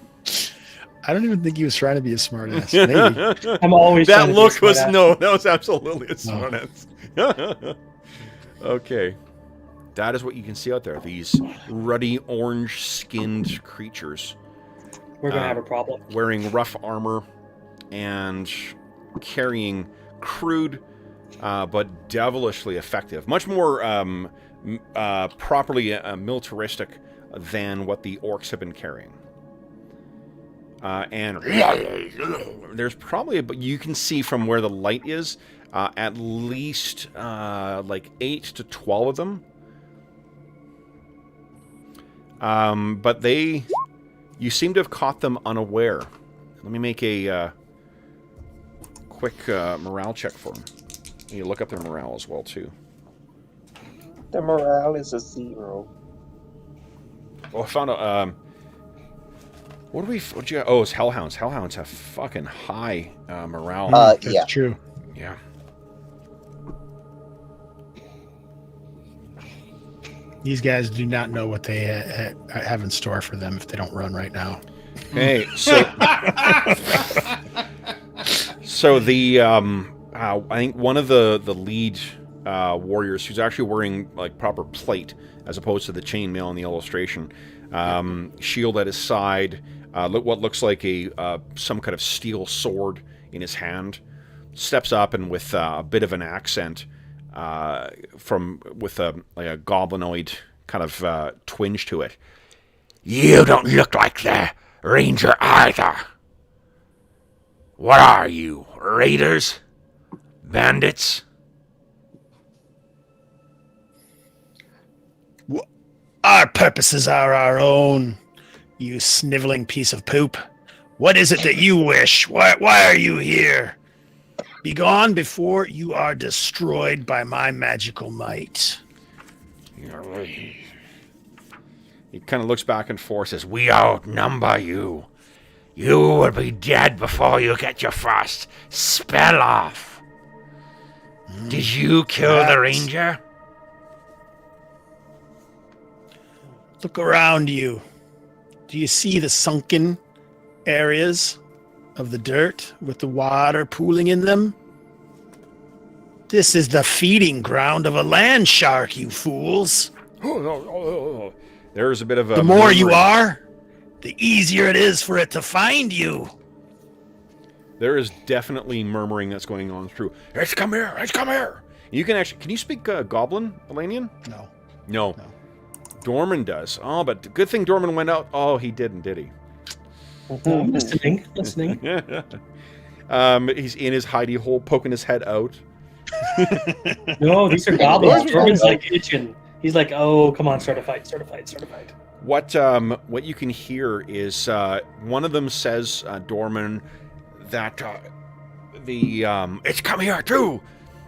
I don't even think he was trying to be a smartass. Maybe. I'm always That trying to be look a was smartass. that was absolutely a smartass. Okay, that is what you can see out there. These ruddy orange-skinned creatures. We're gonna have a problem. Wearing rough armor and carrying crude but devilishly effective, much more properly militaristic than what the orcs have been carrying. And there's probably, but you can see from where the light is, at least like 8 to 12 of them. But you seem to have caught them unaware. Let me make a quick morale check for them. You look up their morale as well, too. The morale is a 0. Oh, I found a... What'd you... Oh, it's Hellhounds. Hellhounds have fucking high morale. That's Yeah. true. Yeah. These guys do not know what they have in store for them if they don't run right now. Hey, so... So the... I think one of the lead warriors who's actually wearing like proper plate as opposed to the chainmail in the illustration, shield at his side, what looks like some kind of steel sword in his hand, steps up and with a bit of an accent, with a goblinoid kind of twinge to it. You don't look like the ranger either. What are you, raiders? Bandits? Our purposes are our own, you sniveling piece of poop. What is it that you wish? Why are you here? Be gone before you are destroyed by my magical might. He kind of looks back and forth, says, we outnumber you. You will be dead before you get your first spell off. Did you kill the ranger? Look around you. Do you see the sunken areas of the dirt with the water pooling in them? This is the feeding ground of a land shark, you fools. There's a bit of a... The more you are, the easier it is for it to find you. There is definitely murmuring that's going on through. It's come here! It's come here! You can actually... Can you speak Goblin, Elanion? No. Dorman does. Oh, but good thing Dorman went out. Oh, he didn't, did he? I'm listening. He's in his hidey hole, poking his head out. No, these are goblins. Jordan's like itching. He's like, oh, come on, start a fight. What you can hear is one of them says, Dorman, that it's come here too.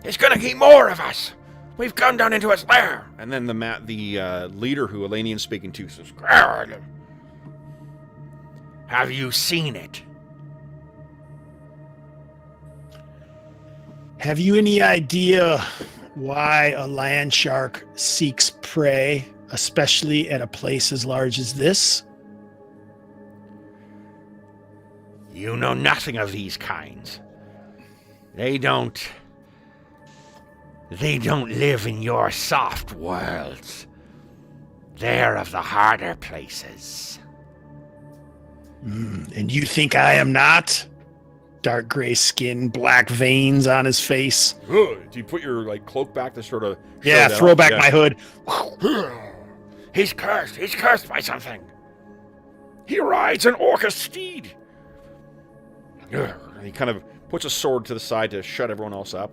It's gonna keep more of us. We've come down into its lair. And then the leader who Elanion's speaking to says, have you seen it? Have you any idea why a land shark seeks prey, especially at a place as large as this? You know nothing of these kinds. They don't live in your soft worlds. They're of the harder places. And you think I am not? Dark gray skin, black veins on his face. Do you put your cloak back to sort of... Yeah, throw back my hood. He's cursed. He's cursed by something. He rides an orca steed. He kind of puts a sword to the side to shut everyone else up.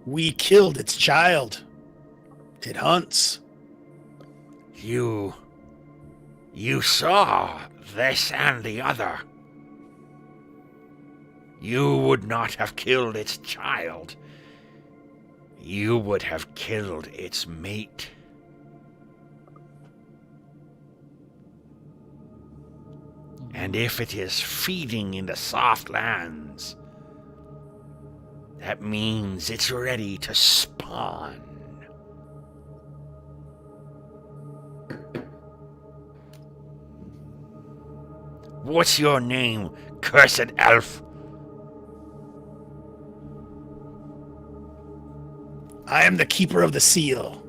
We killed its child. It hunts. You saw this and the other. You would not have killed its child. You would have killed its mate. And if it is feeding in the soft lands, that means it's ready to spawn. What's your name, cursed elf? I am the keeper of the seal.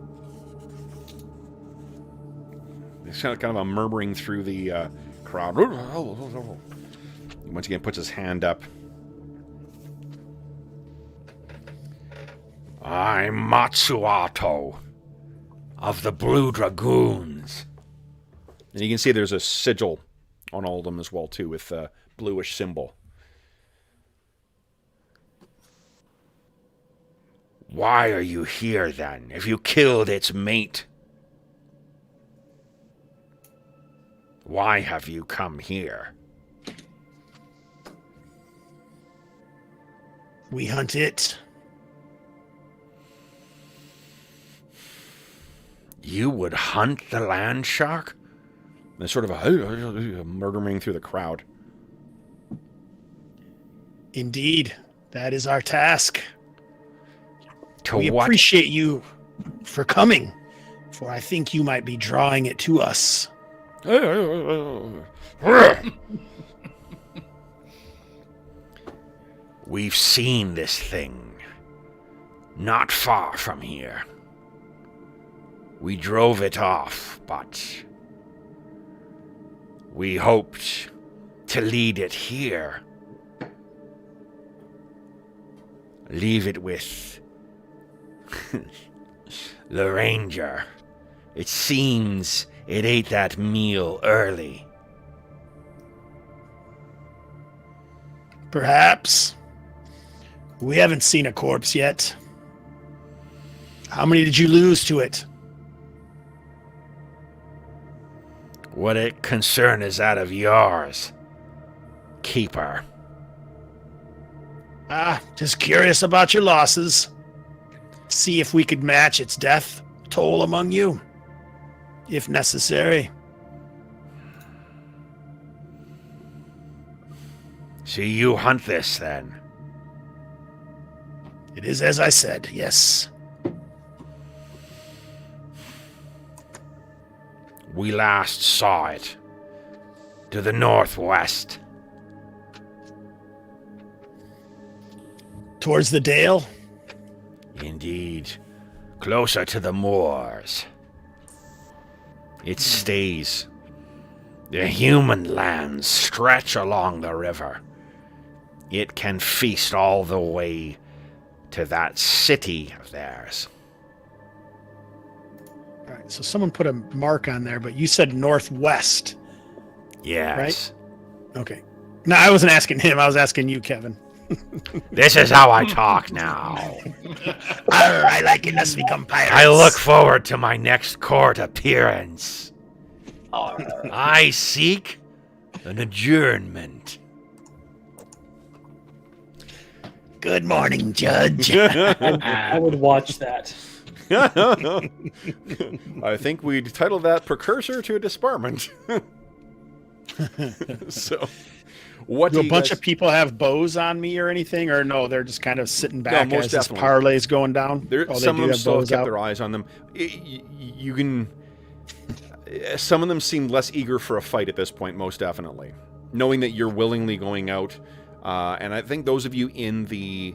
There's kind of a murmuring through the crowd. He once again puts his hand up. I'm Matsuato of the Blue Dragoons. And you can see there's a sigil on all of them as well, too, with a bluish symbol. Why are you here, then, if you killed its mate? Why have you come here? We hunt it. You would hunt the land shark? There's sort of a murmuring through the crowd. Indeed, that is our task. We what? appreciate you for coming, for I think you might be drawing it to us. We've seen this thing not far from here. We drove it off, but we hoped to lead it here. Leave it with the ranger. It seems it ate that meal early. Perhaps. We haven't seen a corpse yet. How many did you lose to it? What concern is that of yours, keeper? Just curious about your losses. See if we could match its death toll among you, if necessary. So you hunt this, then? It is as I said, yes. We last saw it to the northwest. Towards the dale? Indeed, closer to the moors. It stays. The human lands stretch along the river. It can feast all the way to that city of theirs. All right, so someone put a mark on there, but you said northwest. Yes. Right? Okay. No, I wasn't asking him. I was asking you, Kevin. This is how I talk now. I like it. Let's become pirates. I look forward to my next court appearance. I seek an adjournment. Good morning, Judge. I would watch that. I think we'd title that Precursor to a Disbarment. So, What Do a you bunch guys- of people have bows on me or anything, or no? They're just kind of sitting back most as this definitely. parlay's going down. There, Oh, they some do of them have still have bows kept out? their eyes on them. You can. Some of them seem less eager for a fight at this point, most definitely, knowing that you're willingly going out. And I think those of you in the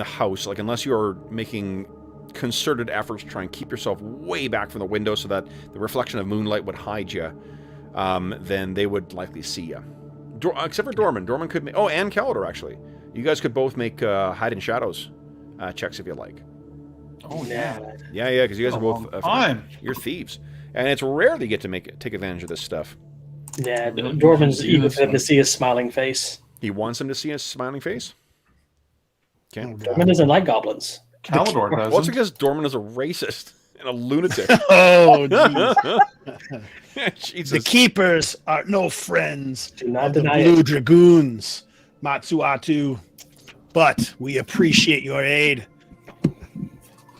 house, like unless you're making concerted efforts to try and keep yourself way back from the window so that the reflection of moonlight would hide you, then they would likely see you. Except for Dorman. Dorman could make... Oh, and Calidor, actually. You guys could both make hide in shadows checks if you like. Oh, yeah. Yeah, because you guys are both... Fine. You're thieves. And it's rare they get to take advantage of this stuff. Yeah, Dorman's eager for them to see his smiling face. He wants them to see his smiling face? Okay. Dorman doesn't like goblins. Calidor Well, it's doesn't. because Dorman is a racist and a lunatic. Oh, jeez. Jesus. The keepers are no friends Do not of the deny Blue it. Dragoons, Matsuatu, but we appreciate your aid.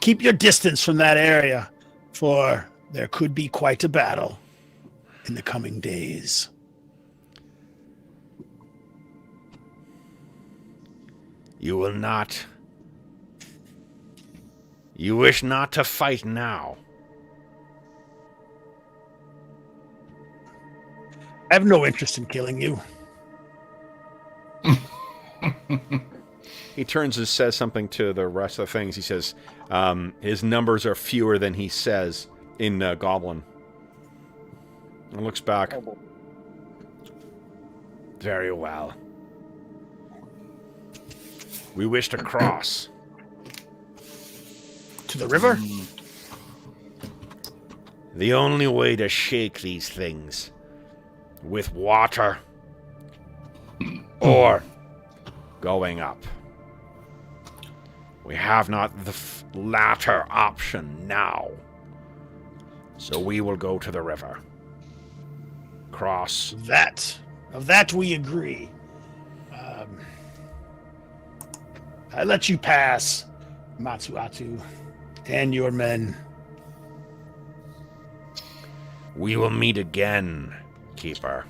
Keep your distance from that area, for there could be quite a battle in the coming days. You will not. You wish not to fight now. I have no interest in killing you. He turns and says something to the rest of the things. He says, his numbers are fewer than he says in Goblin. And looks back. Very well. We wish to cross. To the river? The only way to shake these things with water or going up. We have not the latter option now. So we will go to the river. Cross. Of that we agree. I let you pass, Matsuatu, and your men. We will meet again, Keeper.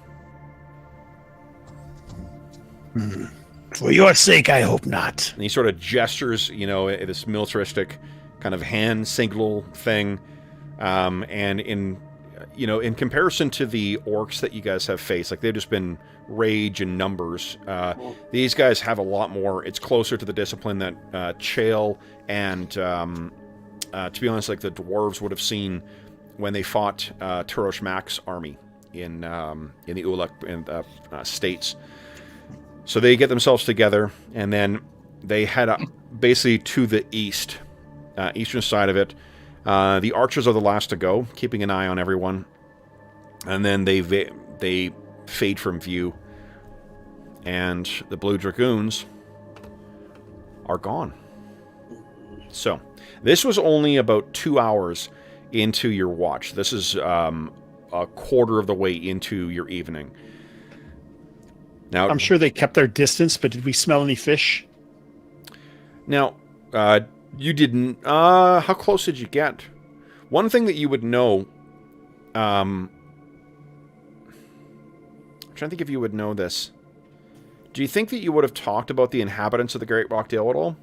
For your sake, I hope not. And he sort of gestures, this militaristic kind of hand signal thing. And in comparison to the orcs that you guys have faced, like they've just been rage and numbers. These guys have a lot more. It's closer to the discipline that Chael and, to be honest, like the dwarves would have seen when they fought Turosh Mac's army in the Ulak states. So they get themselves together, and then they head up basically to the east, eastern side of it. The archers are the last to go, keeping an eye on everyone, and then they fade from view, and the Blue Dragoons are gone. So this was only about 2 hours into your watch. This is a quarter of the way into your evening. Now, I'm sure they kept their distance, but did we smell any fish? Now, you didn't. How close did you get? One thing that you would know. I'm trying to think if you would know this. Do you think that you would have talked about the inhabitants of the Great Rock Dale at all?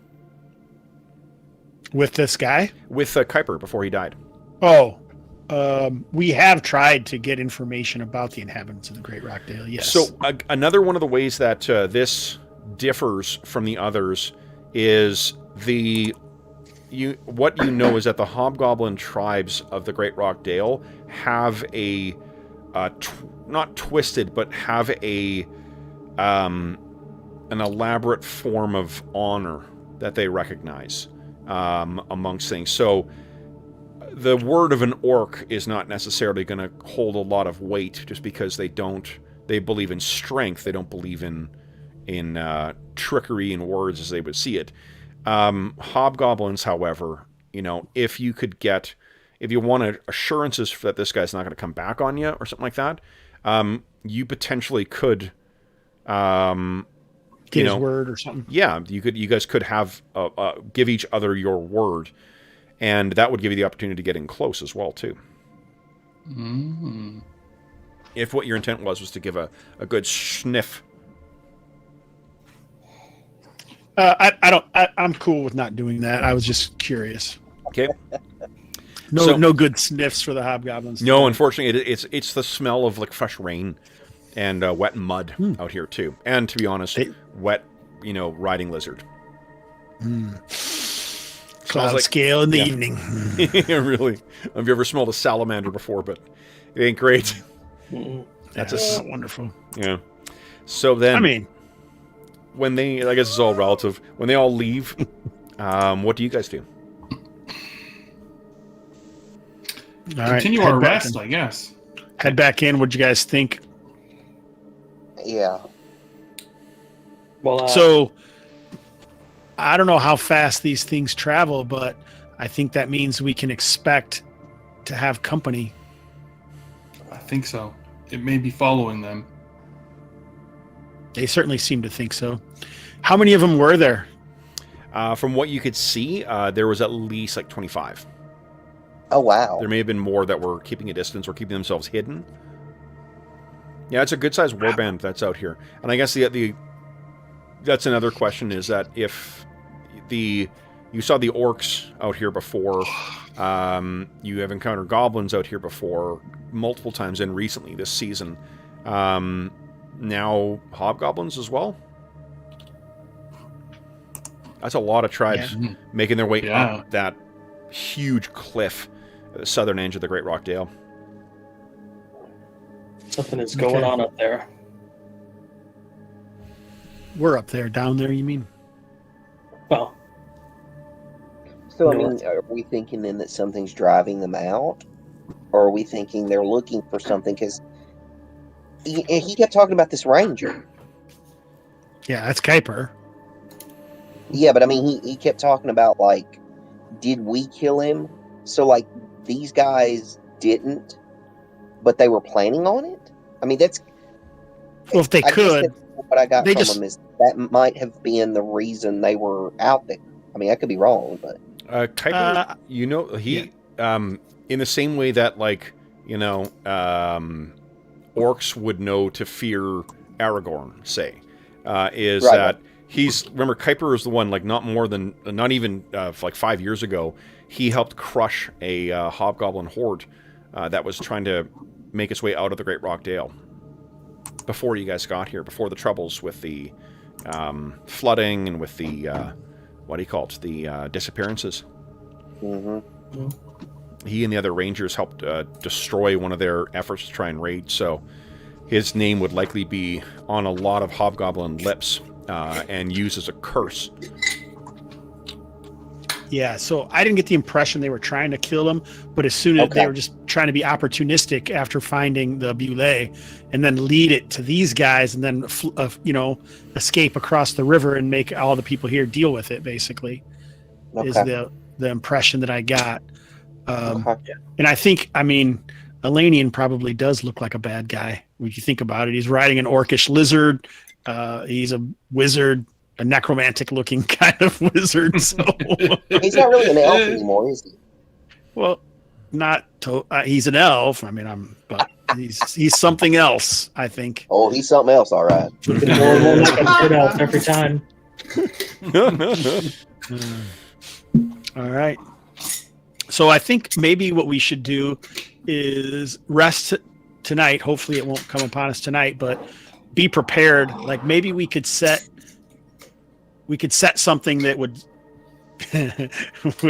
With this guy? With Kuiper before he died. Oh, we have tried to get information about the inhabitants of the Great Rockdale, yes. So another one of the ways that this differs from the others is what you know is that the hobgoblin tribes of the Great Rock Dale have a not twisted, but have an elaborate form of honor that they recognize amongst things. So the word of an orc is not necessarily going to hold a lot of weight just because they believe in strength. They don't believe in trickery and words as they would see it. Hobgoblins, however, if you wanted assurances that this guy's not going to come back on you or something like that, you potentially could get his word or something. Yeah, you guys could have give each other your word, and that would give you the opportunity to get in close as well too. if what your intent was to give a good sniff. I'm cool with not doing that. I was just curious. Okay. No good sniffs for the hobgoblins. No, unfortunately, it's the smell of like fresh rain and wet mud out here too. And to be honest, wet, riding lizard. Cloud like, scale in the evening. Yeah, really. Have you ever smelled a salamander before? But it ain't great. That's wonderful. Yeah. So then, I mean, when they, I guess it's all relative. When they all leave, what do you guys do? All right, continue our rest, I guess. Head back in. What'd you guys think? Yeah. Well, so I don't know how fast these things travel, but I think that means we can expect to have company. I think so. It may be following them. They certainly seem to think so. How many of them were there? From what you could see, there was at least like 25. Oh, wow. There may have been more that were keeping a distance or keeping themselves hidden. Yeah, it's a good-sized warband that's out here. And I guess the that's another question, is that if you saw the orcs out here before, you have encountered goblins out here before multiple times and recently this season. Now hobgoblins as well. That's a lot of tribes making their way up that huge cliff at the southern edge of the Great Rock Dale. Something is going on up there. We're up there. Down there, you mean? Well. So, I mean, are we thinking then that something's driving them out? Or are we thinking they're looking for something? Because he kept talking about this ranger. Yeah, that's Kuiper. Yeah, but I mean, he kept talking about, like, did we kill him? So, like, these guys didn't, but they were planning on it? I mean, that's... Well, if they could... What I got from them is that might have been the reason they were out there. I mean, I could be wrong, but... Kuiper, he... in the same way that, like, orcs would know to fear Aragorn, say, is right, that... Remember, Kuiper is the one, like, not even 5 years ago, he helped crush a hobgoblin horde that was trying to make its way out of the Great Rock Dale before you guys got here, before the troubles with the flooding and with the, the disappearances. Mm-hmm. He and the other rangers helped destroy one of their efforts to try and raid, so his name would likely be on a lot of hobgoblin lips. And used as a curse. Yeah, so I didn't get the impression they were trying to kill him, but as soon as they were just trying to be opportunistic after finding the Bule, and then lead it to these guys, and then escape across the river and make all the people here deal with it. Basically, is the impression that I got. And I think, Elanion probably does look like a bad guy when you think about it. He's riding an orcish lizard. He's a wizard, a necromantic-looking kind of wizard. So he's not really an elf anymore, is he? Well, he's an elf. But he's something else, I think. Oh, he's something else, all right. More like a third elf every time. All right. So I think maybe what we should do is rest tonight. Hopefully, it won't come upon us tonight, but be prepared. Like, maybe we could set something that would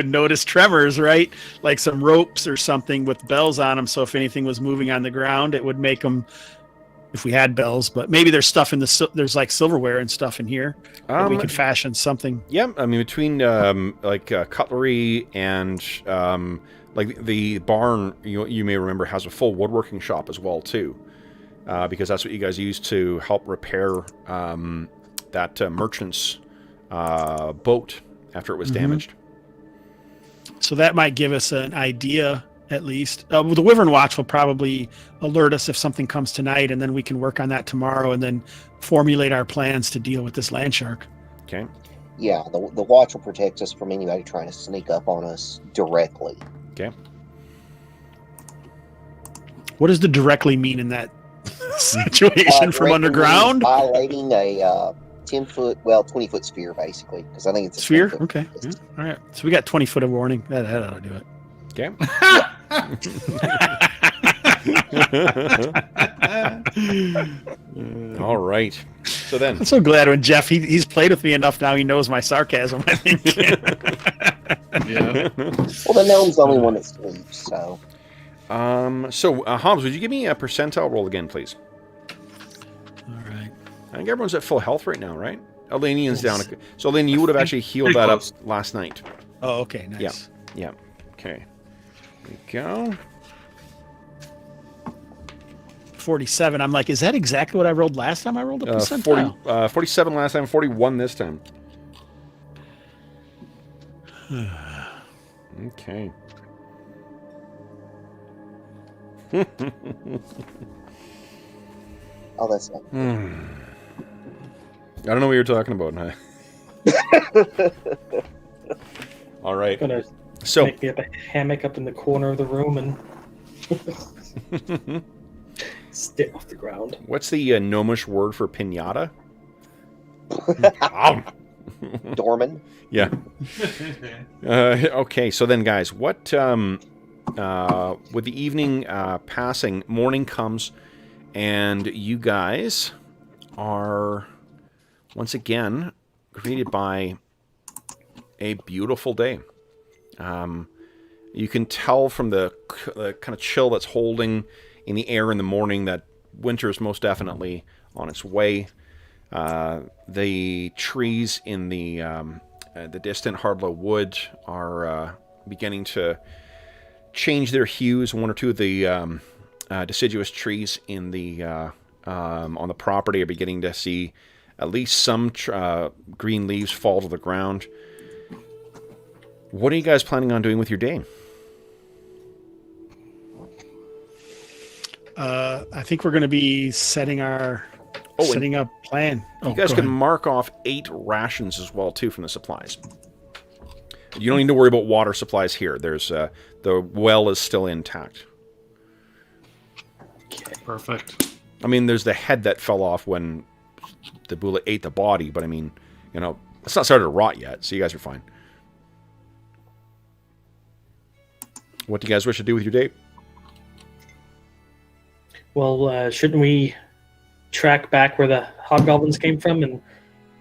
notice tremors, right? Like some ropes or something with bells on them. So if anything was moving on the ground, it would make them, if we had bells, but maybe there's stuff there's like silverware and stuff in here that we could fashion something. Yeah. Between cutlery and like the barn, you may remember, has a full woodworking shop as well too. Because that's what you guys used to help repair that merchant's boat after it was damaged. So that might give us an idea, at least. The Wyvern Watch will probably alert us if something comes tonight, and then we can work on that tomorrow and then formulate our plans to deal with this land shark. Okay. Yeah, the Watch will protect us from anybody trying to sneak up on us directly. Okay. What does the directly mean in that situation from underground. Violating a 10-foot, 20-foot sphere, basically, because I think it's a Sphere. 10-foot Okay. Yeah. All right. So we got 20 foot of warning. That ought to do it. Okay. All right. So then, I'm so glad when Jeff he's played with me enough now. He knows my sarcasm. I think. Yeah. Well, the gnome's the only one that sleeps, so. Hobbs, would you give me a percentile roll again, please? All right. I think everyone's at full health right now, right? Elanion's down. So then you would have actually healed Pretty that up close. last night. Oh, okay. Nice. Yeah. Okay. There we go. 47. I'm like, is that exactly what I rolled last time? I rolled a percentile. 47 last time, 41 this time. Okay. Oh, that's not. I don't know what you're talking about. All right. Gonna So, make me up a hammock up in the corner of the room and stay off the ground. what's the gnomish word for pinata? Dorman. Yeah. Okay, so then, guys, what with the evening passing, morning comes, and you guys are once again greeted by a beautiful day. You can tell from the kind of chill that's holding in the air in the morning that winter is most definitely on its way. The trees in the distant Hardlow Wood are beginning to change their hues. One or two of the deciduous trees in the on the property are beginning to see at least some green leaves fall to the ground. What are you guys planning on doing with your day? I think we're going to be setting up plan. You guys can mark off 8 rations as well, too, from the supplies. You don't need to worry about water supplies here. There's the well is still intact. Okay. Perfect. I mean, there's the head that fell off when the bullet ate the body, but I mean, it's not started to rot yet, so you guys are fine. What do you guys wish to do with your day? Well, shouldn't we track back where the hobgoblins came from and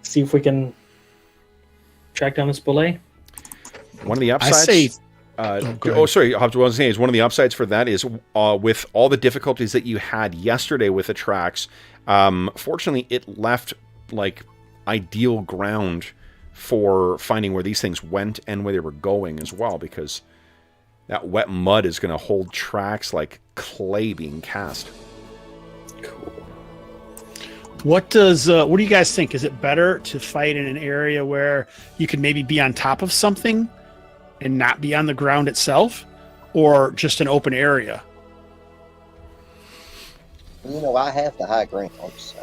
see if we can track down this bullet? One of the upsides. I say. Sorry, Hobbs. What I was saying is one of the upsides for that is with all the difficulties that you had yesterday with the tracks. Fortunately, it left like ideal ground for finding where these things went and where they were going as well, because that wet mud is going to hold tracks like clay being cast. Cool. What do you guys think? Is it better to fight in an area where you could maybe be on top of something and not be on the ground itself, or just an open area? I have the high ground, so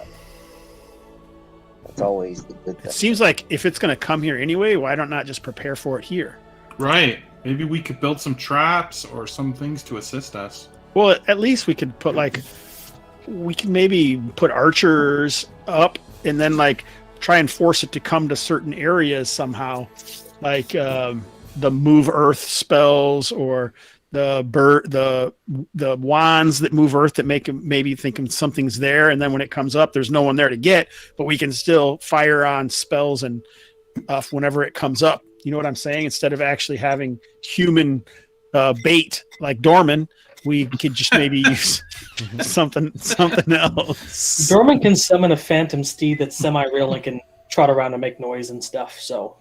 that's always the good thing. It seems like if it's going to come here anyway, why don't not just prepare for it here? Right. Maybe we could build some traps or some things to assist us. Well, at least we could put we can maybe put archers up and then try and force it to come to certain areas somehow, the move earth spells or the wands that move earth that make them maybe think something's there, and then when it comes up, there's no one there to get, but we can still fire on spells and whenever it comes up. You know what I'm saying? Instead of actually having human bait like Dorman, we could just maybe use something else. Dorman can summon a phantom steed that's semi-real and can trot around and make noise and stuff. So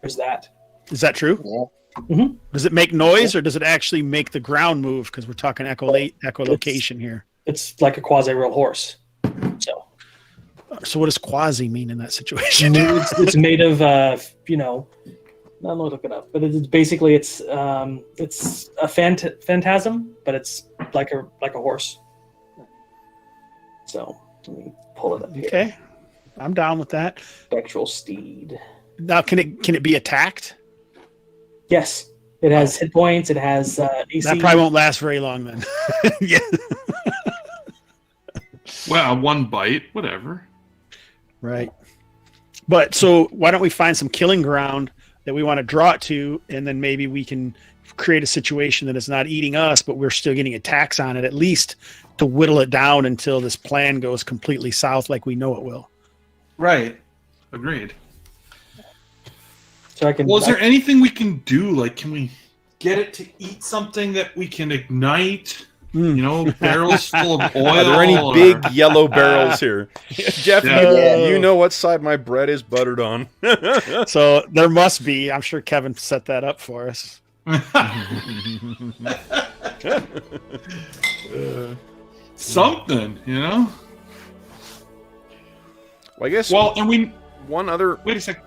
there's that. Is that true? Yeah. Mm-hmm. Does it make noise, or does it actually make the ground move? Because we're talking echolocation here. It's like a quasi-real horse. So what does quasi mean in that situation? It's made of, I'm not looking it up, but it's basically it's a phantasm, but it's like a horse. So let me pull it up here. Okay, I'm down with that. Spectral steed. Now, can it be attacked? Yes, it has hit points. It has AC. That probably won't last very long then. Yeah. Well, one bite, whatever. Right. But so why don't we find some killing ground that we want to draw it to, and then maybe we can create a situation that it's not eating us, but we're still getting attacks on it, at least to whittle it down until this plan goes completely south like we know it will. Right. Agreed. So I can. Well, is there anything we can do? Like, can we get it to eat something that we can ignite? You know, barrels full of oil. Are there any big yellow barrels here? Jeff, you know what side my bread is buttered on. So there must be. I'm sure Kevin set that up for us. Something, you know? Well, I guess one other wait a second.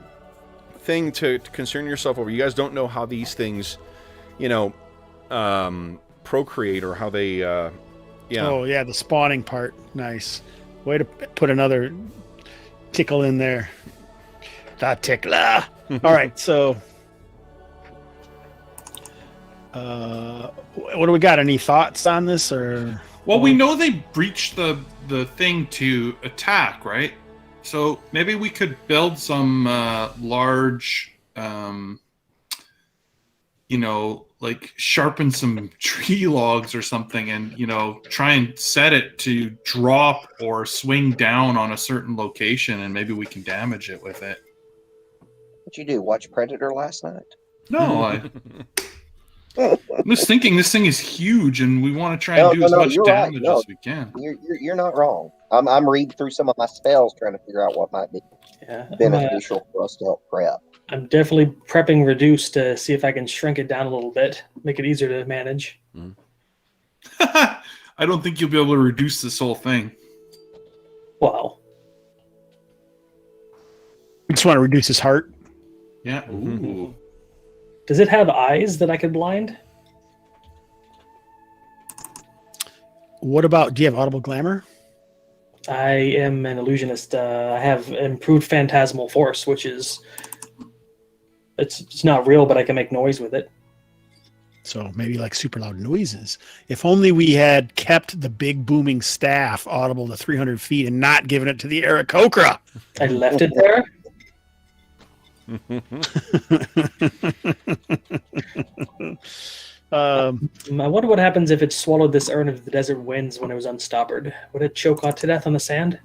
thing to concern yourself over. You guys don't know how these things, procreate or how they Oh yeah, the spawning part. Nice. Way to put another tickle in there. The tickler. All right, so what do we got? Any thoughts on this or? Well, we know they breached the thing to attack, right? So maybe we could build some large, like sharpen some tree logs or something, and try and set it to drop or swing down on a certain location, and maybe we can damage it with it. What'd you do? Watch Predator last night? No, I'm just thinking this thing is huge, and we want to try and do as much damage as we can. You're not wrong. I'm reading through some of my spells, trying to figure out what might be beneficial for us to help prep. I'm definitely prepping reduce to see if I can shrink it down a little bit, make it easier to manage. I don't think you'll be able to reduce this whole thing. Wow. We just want to reduce his heart. Yeah. Ooh. Does it have eyes that I could blind? What about, do you have audible glamour? I am an illusionist. I have improved phantasmal force, which is it's not real, but I can make noise with it. So maybe like super loud noises. If only we had kept the big booming staff audible to 300 feet and not given it to the Aarakocra. I left it there. I wonder what happens if it swallowed this urn of the desert winds when it was unstoppered. Would it choke out to death on the sand?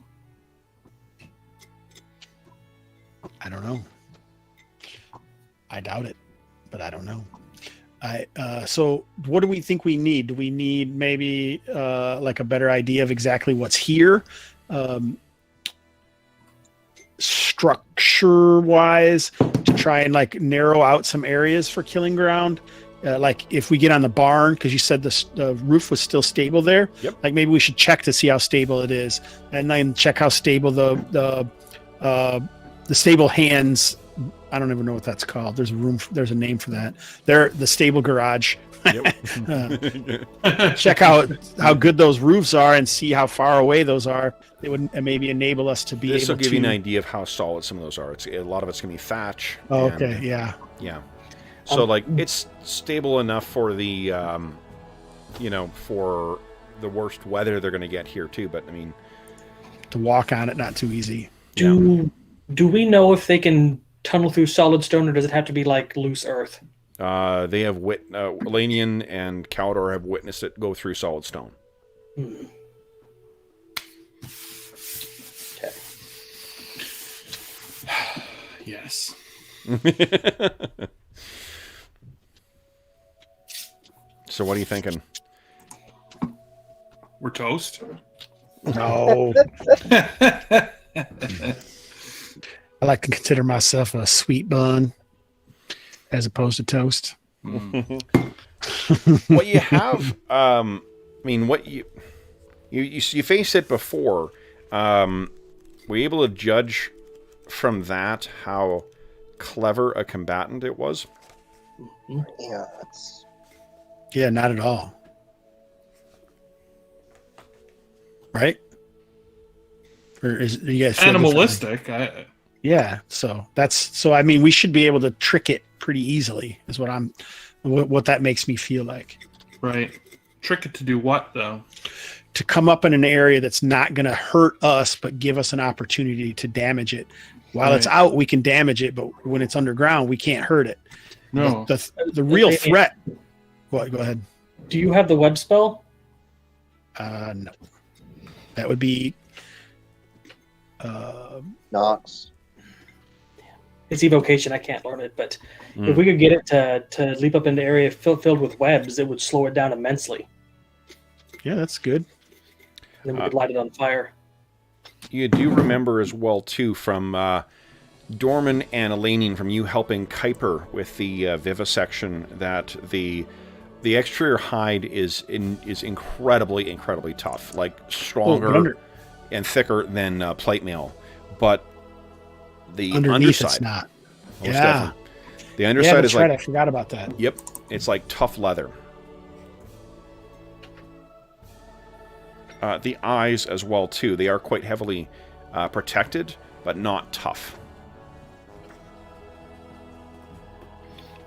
I don't know. I doubt it, but I don't know. So what do we think we need? Do we need maybe like a better idea of exactly what's here? Structure wise, to try and like narrow out some areas for killing ground. Like if we get on the barn, because you said the roof was still stable there. Yep. Like maybe we should check to see how stable it is, and then check how stable the stable hands. I don't even know what that's called. There's a name for that. They're the stable garage. Yep. Check out how good those roofs are and see how far away those are. It would maybe enable us to be This able will to give you an idea of how solid some of those are. A lot of it's going to be thatch. Oh, okay, yeah. So it's stable enough for the, for the worst weather they're going to get here too. But I mean, to walk on it, not too easy. Do we know if they can tunnel through solid stone, or does it have to be like loose earth? They have Elanion and Caldor have witnessed it go through solid stone. Okay. Yes. So what are you thinking? We're toast. No. I like to consider myself a sweet bun as opposed to toast. What you have, what you faced it before. Were you able to judge from that how clever a combatant it was? Yeah, not at all. Right? Or is you guys feel animalistic? Yeah, so we should be able to trick it pretty easily. Is what that makes me feel like. Right. trick it to do what, though? To come up in an area that's not going to hurt us, but give us an opportunity to damage it. While it's out, we can damage it, but when it's underground, we can't hurt it. No. The real threat. Well, go ahead. Do you have the web spell? No. That would be Knox. It's evocation. I can't learn it, but if we could get it to leap up into area filled with webs, it would slow it down immensely. Yeah, that's good. And then we could light it on fire. You do remember as well, too, from Dorman and Elanion, from you helping Kuiper with the vivisection, that the exterior hide is incredibly, incredibly tough. Like, stronger and thicker than plate mail. But the underneath underside... it's not. Most Yeah. definitely. The underside is right. like... I forgot about that. Yep. It's like tough leather. The eyes as well, too. They are quite heavily protected, but not tough.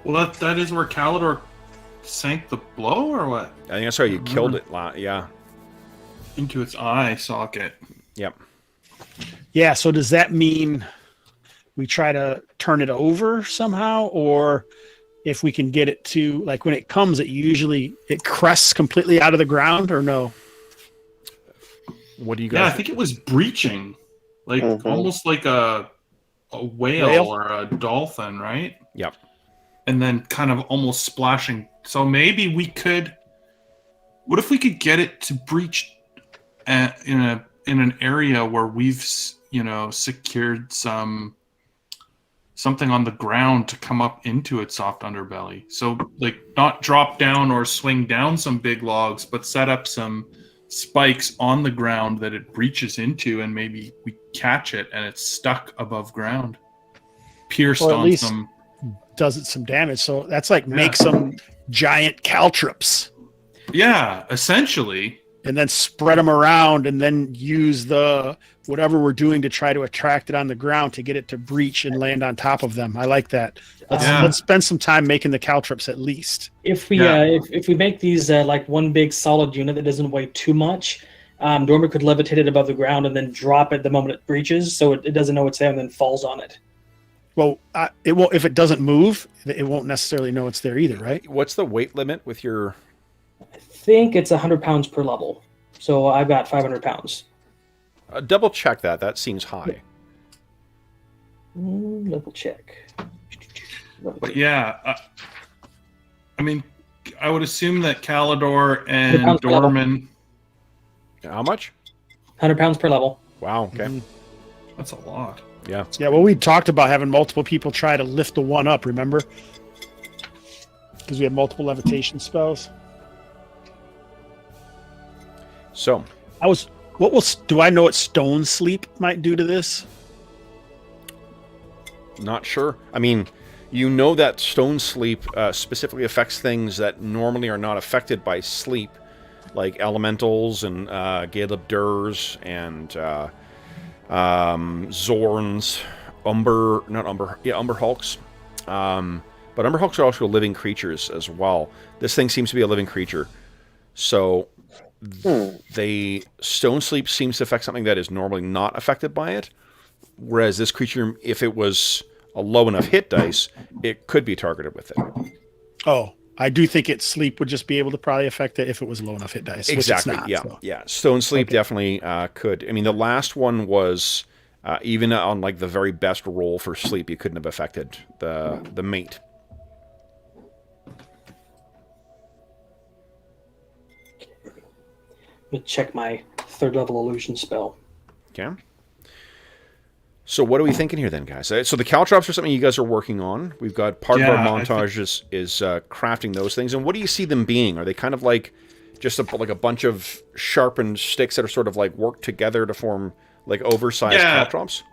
Well, that is where Kalidor sank the blow, or what? I think that's how you killed it. Yeah. Into its eye socket. Yep. Yeah, so does that mean we try to turn it over somehow? Or if we can get it to, like, when it comes, it crests completely out of the ground, or no? What do you guys... Yeah, I think it was breaching. Like, almost like a whale or a dolphin, right? Yep. And then kind of almost splashing. So maybe we could... What if we could get it to breach in an area where we've, secured something on the ground to come up into its soft underbelly? So, like, not drop down or swing down some big logs, but set up some spikes on the ground that it breaches into, and maybe we catch it and it's stuck above ground, pierced Or at on least some... does it some damage. So that's like make some giant caltrops. Yeah, essentially. And then spread them around, and then use the whatever we're doing to try to attract it on the ground to get it to breach and land on top of them. I like that. Let's spend some time making the caltrops at least. If we if we make these like one big solid unit that doesn't weigh too much, Dormer could levitate it above the ground and then drop it the moment it breaches, so it doesn't know it's there and then falls on it. Well, it won't. If it doesn't move, it won't necessarily know it's there either, right? What's the weight limit with your... I think it's 100 pounds per level, so I've got 500 pounds. double check that. That seems high. Double check. But yeah, I mean, I would assume that Kalidor and Dorman... How much? 100 pounds per level. Wow, okay. That's a lot. Yeah. Yeah, well, we talked about having multiple people try to lift the one up, remember? Because we have multiple levitation spells. So... do I know what stone sleep might do to this? Not sure. I mean, you know that stone sleep specifically affects things that normally are not affected by sleep, like elementals and Galeb-Durs and Zorns, Umber Hulks. But Umber Hulks are also living creatures as well. This thing seems to be a living creature. So stone sleep seems to affect something that is normally not affected by it. Whereas this creature, if it was a low enough hit dice, it could be targeted with it. Oh, I do think sleep would just be able to probably affect it if it was low enough hit dice. Exactly. Which it's not, Yeah. so. Yeah. Stone sleep definitely could. I mean, the last one was even on like the very best roll for sleep, you couldn't have affected the mate. Let me check my 3rd level illusion spell. Okay. So what are we thinking here then, guys? So the caltrops are something you guys are working on. We've got part of our montage is crafting those things. And what do you see them being? Are they kind of like just like a bunch of sharpened sticks that are sort of like worked together to form like oversized caltrops?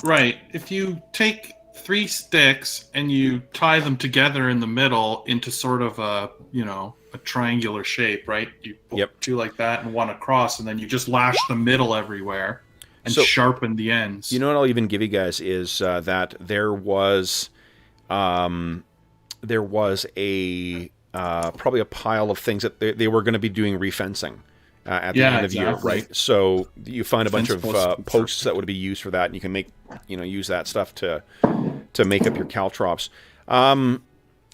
Right. If you take 3 sticks and you tie them together in the middle into sort of a triangular shape, right? You put 2 like that and 1 across, and then you just lash the middle everywhere and sharpen the ends. You know what I'll even give you guys is that there was a probably a pile of things that they were going to be doing refencing at the end of the year, right? So you find a bunch of posts that would be used for that, and you can use that stuff to make up your caltrops.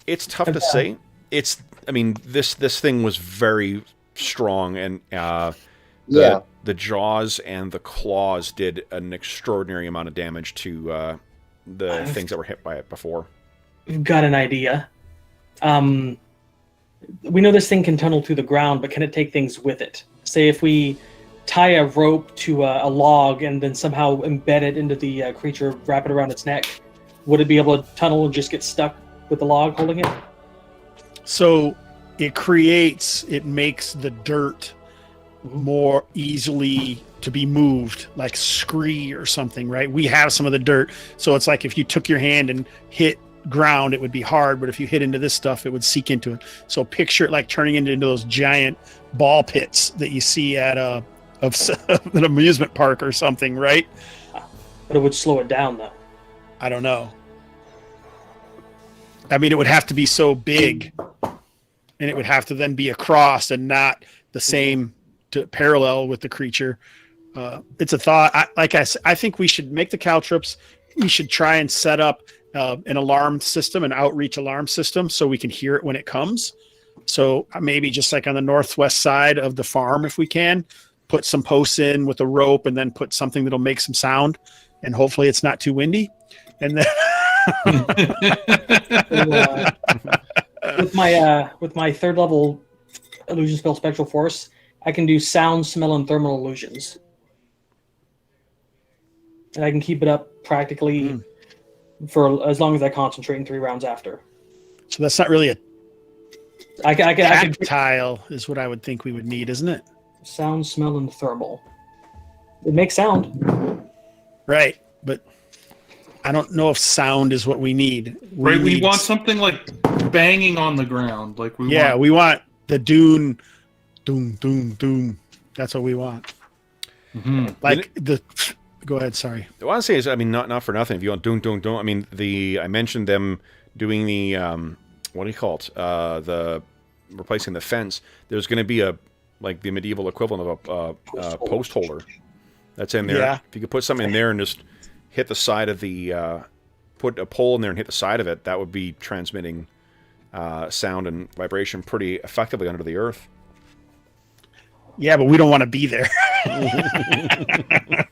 It's tough to say. This thing was very strong, and the jaws and the claws did an extraordinary amount of damage to the things that were hit by it before. We've got an idea. We know this thing can tunnel through the ground, but can it take things with it? Say if we tie a rope to a log and then somehow embed it into the creature, wrap it around its neck, would it be able to tunnel and just get stuck with the log holding it? So it makes the dirt more easily to be moved, like scree or something, right? We have some of the dirt, so it's like if you took your hand and hit ground, it would be hard, but if you hit into this stuff, it would seek into it. So picture it like turning into those giant ball pits that you see at an amusement park or something, right? But it would slow it down, though. I don't know. I mean, it would have to be so big, and it would have to then be across and not the same to parallel with the creature. It's a thought. I think we should make the caltrops. We should try and set up an alarm system, an outreach alarm system, so we can hear it when it comes. So maybe just like on the northwest side of the farm, if we can, put some posts in with a rope and then put something that'll make some sound, and hopefully it's not too windy. And then with my third level illusion spell, Spectral Force, I can do sound, smell, and thermal illusions, and I can keep it up practically for as long as I concentrate in 3 rounds after. So that's not really a I tile is what I would think we would need, isn't it? Sound, smell, and thermal. It makes sound. Right, but I don't know if sound is what we need. We want something like banging on the ground. Like we want the doom, doom, doom. That's what we want. Mm-hmm. Like Go ahead. Sorry. What I want to say is, not for nothing. If you want doom, doom, doom. I mentioned them doing the what do you call it? The replacing the fence. There's going to be the medieval equivalent of a post holder that's in there. Yeah. If you could put something in there and just hit the side of the put a pole in there and hit the side of it, that would be transmitting sound and vibration pretty effectively under the earth. Yeah, but we don't want to be there.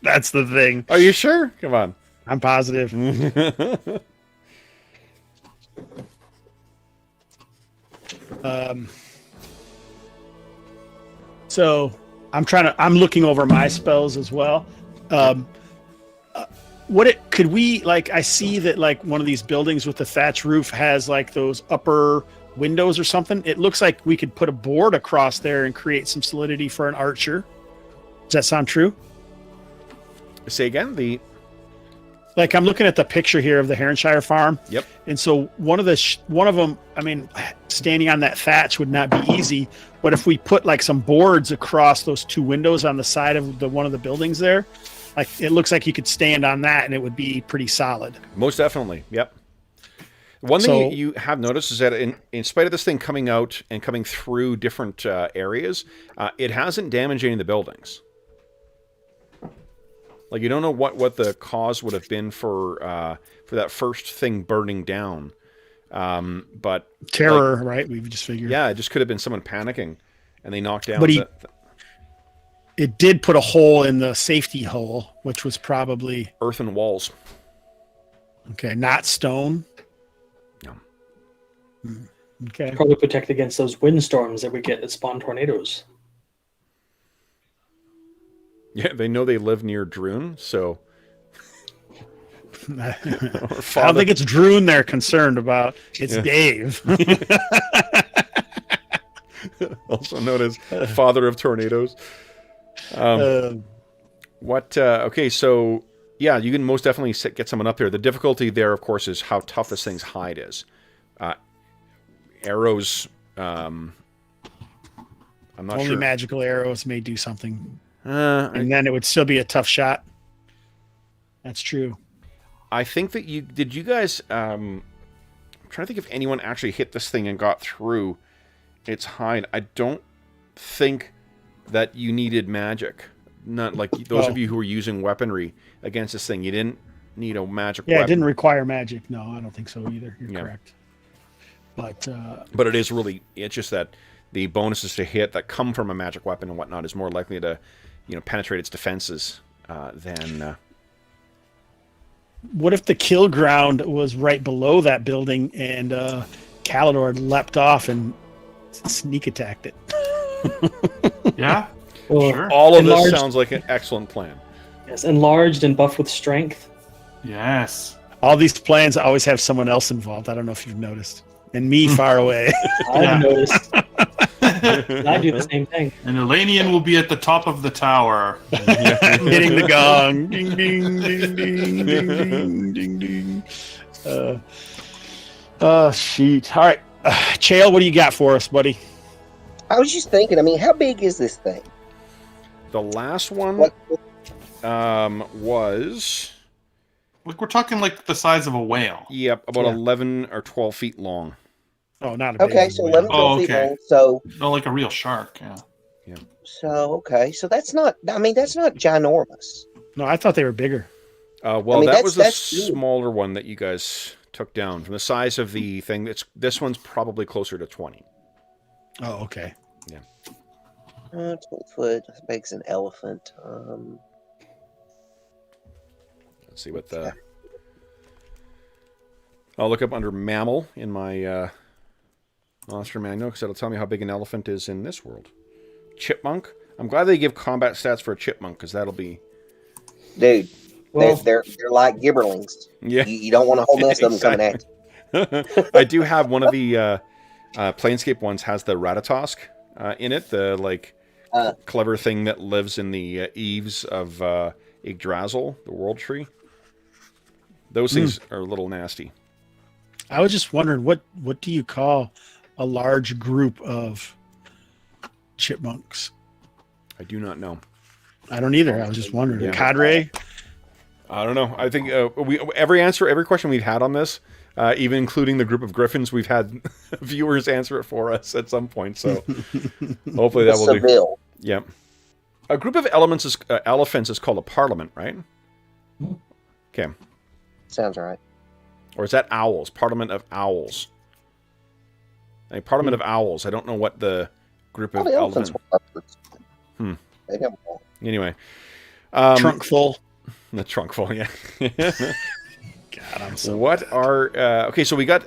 That's the thing. Are you sure? Come on. I'm positive. So I'm looking over my spells as well. Could we, I see that one of these buildings with the thatch roof has those upper windows or something. It looks like we could put a board across there and create some solidity for an archer. Does that sound true? Say again? I'm looking at the picture here of the Heronshire farm. Yep. And so one of them, standing on that thatch would not be easy, but if we put some boards across those 2 windows on the side of one of the buildings there, it looks like you could stand on that and it would be pretty solid. Most definitely. Yep. One thing you have noticed is that in spite of this thing coming out and coming through different areas, it hasn't damaged any of the buildings. You don't know what the cause would have been for that first thing burning down, but terror, right? We've just figured. Yeah, it just could have been someone panicking, and they knocked down. But it did put a hole in the safety hole, which was probably earthen walls. Okay, not stone. No. Okay. Probably protect against those windstorms that we get that spawn tornadoes. Yeah, they know they live near Druin, so... I don't think it's Druin they're concerned about. It's Dave. Also known as Father of Tornadoes. Okay, so... Yeah, you can most definitely get someone up there. The difficulty there, of course, is how tough this thing's hide is. Arrows... I'm not Only sure. magical arrows may do something. And then it would still be a tough shot. That's true. I think that you guys I'm trying to think if anyone actually hit this thing and got through. its hide. I don't think that you needed magic. Not like those of you who were using weaponry against this thing. You didn't need a magic weapon. Yeah, it didn't require magic. No, I don't think so either. You're correct. But it is really, it's just that the bonuses to hit that come from a magic weapon and whatnot is more likely to, penetrate its defenses than... What if the kill ground was right below that building and Kalidor leapt off and sneak attacked it? Yeah. Well, Sure. All of this Enlarged- sounds like an excellent plan. Yes, enlarged and buffed with strength. Yes. All these plans always have someone else involved. I don't know if you've noticed. And me far away. I've noticed. I do the same thing. And Elanion will be at the top of the tower. Hitting the gong. Ding, ding, ding, ding, ding, ding, ding, ding. Shoot. All right. Chael, what do you got for us, buddy? I was just thinking, I mean, how big is this thing? The last one What, was... Like, we're talking like the size of a whale. Yep, about Yeah. 11 or 12 feet long. Oh, not a big okay, one. so 11 Oh, feet okay. long. So, No, like a real shark. Yeah. okay. So that's not, I mean, that's not ginormous. No, I thought they were bigger. Well, I mean, that was the that's good. smaller one that you guys took down. From the size of the thing, this one's probably closer to 20. Oh, okay. 12 foot, as big as an elephant. Let's see what the... I'll look up under mammal in my monster manual, because it'll tell me how big an elephant is in this world. Chipmunk. I'm glad they give combat stats for a chipmunk, because that'll be... Dude, Well, they're like gibberlings. Yeah. You don't want a whole mess of them coming at you. I do have one of the Planescape ones has the Ratatosk in it, the clever thing that lives in the eaves of Yggdrasil, the world tree. Those things are a little nasty. I was just wondering, what do you call a large group of chipmunks? I do not know. I don't either. I was just wondering. Yeah. A cadre? I don't know. I think every question we've had on this, even including the group of griffins, we've had viewers answer it for us at some point. So hopefully that will do. Seville. Yep. A group of elephants is called a parliament, right? Okay. Sounds right. Or is that owls? Parliament of owls. A parliament of owls. I don't know what the group of Probably elephants elephants. were leopards. They have one. Anyway. Trunk full. The trunk full, yeah. God, I'm so... What are... okay, so we got...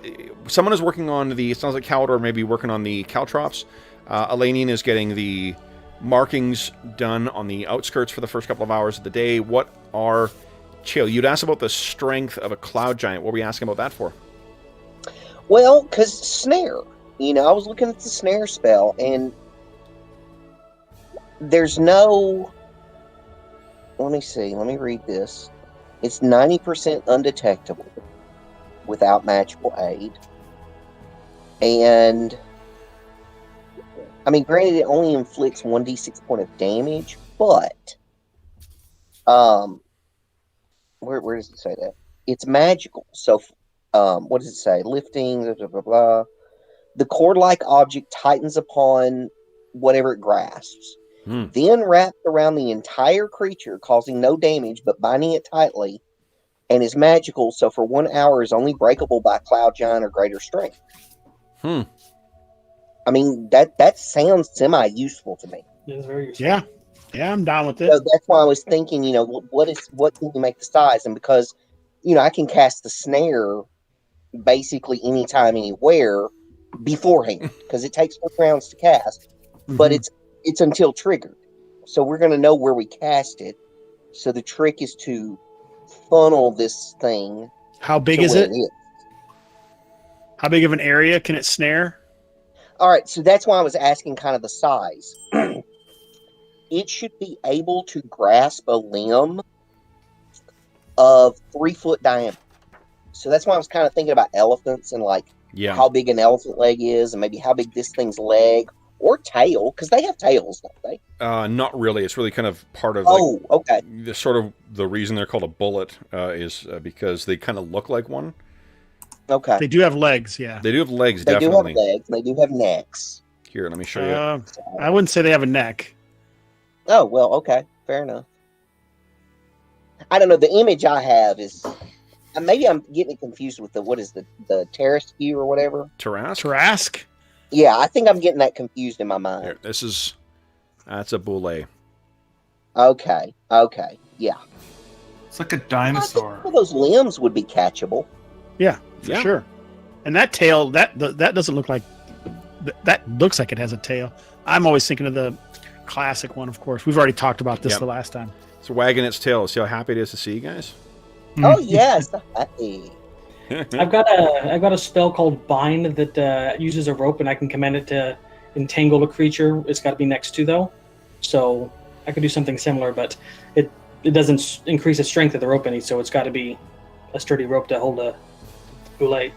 Someone is working on the... It sounds like Kalidor may be working on the caltrops. Elanion is getting the markings done on the outskirts for the first couple of hours of the day. What are... Chael, you'd asked about the strength of a cloud giant. What were you asking about that for? Well, because snare. I was looking at the snare spell, and there's no... Let me see. Let me read this. It's 90% undetectable without magical aid. And, I mean, granted, it only inflicts 1d6 point of damage, but, where does it say that? It's magical. So, what does it say? Lifting, blah, blah, blah, blah. The cord-like object tightens upon whatever it grasps. Then wrapped around the entire creature, causing no damage, but binding it tightly, and is magical, so for 1 hour is only breakable by cloud giant or greater strength. I mean, that sounds semi-useful to me. It's very useful. Yeah, I'm down with So it. that's why I was thinking, what can you make the size? And because, I can cast the snare basically anytime, anywhere beforehand, because it takes 4 rounds to cast, but it's until triggered. So we're going to know where we cast it. So the trick is to funnel this thing. How big to is where it? is. How big of an area can it snare? All right, so that's why I was asking kind of the size. It should be able to grasp a limb of 3 foot diameter. So that's why I was kind of thinking about elephants and how big an elephant leg is, and maybe how big this thing's leg or tail, because they have tails, don't they? Not really. It's really kind of part of okay. the sort of the reason they're called a bullet is because they kind of look like one. Okay. They do have legs, yeah. They do have legs, They definitely. do have legs. They do have necks. Here, let me show you. I wouldn't say they have a neck. Oh, well, okay. Fair enough. I don't know. The image I have is... maybe I'm getting it confused with the terrace view or whatever? Tarask? Yeah, I think I'm getting that confused in my mind. Here, that's a boule. Okay, yeah. It's like a dinosaur. Well, those limbs would be catchable. Yeah, for sure. And that tail, that doesn't look like... That looks like it has a tail. I'm always thinking of the classic one, of course. We've already talked about this the last time. It's wagging its tail. See how happy it is to see you guys? Oh, yes. Happy. I've got a spell called Bind that uses a rope, and I can command it to entangle a creature. It's got to be next to, though. So I could do something similar, but it doesn't increase the strength of the rope any, so it's got to be a sturdy rope to hold a boule.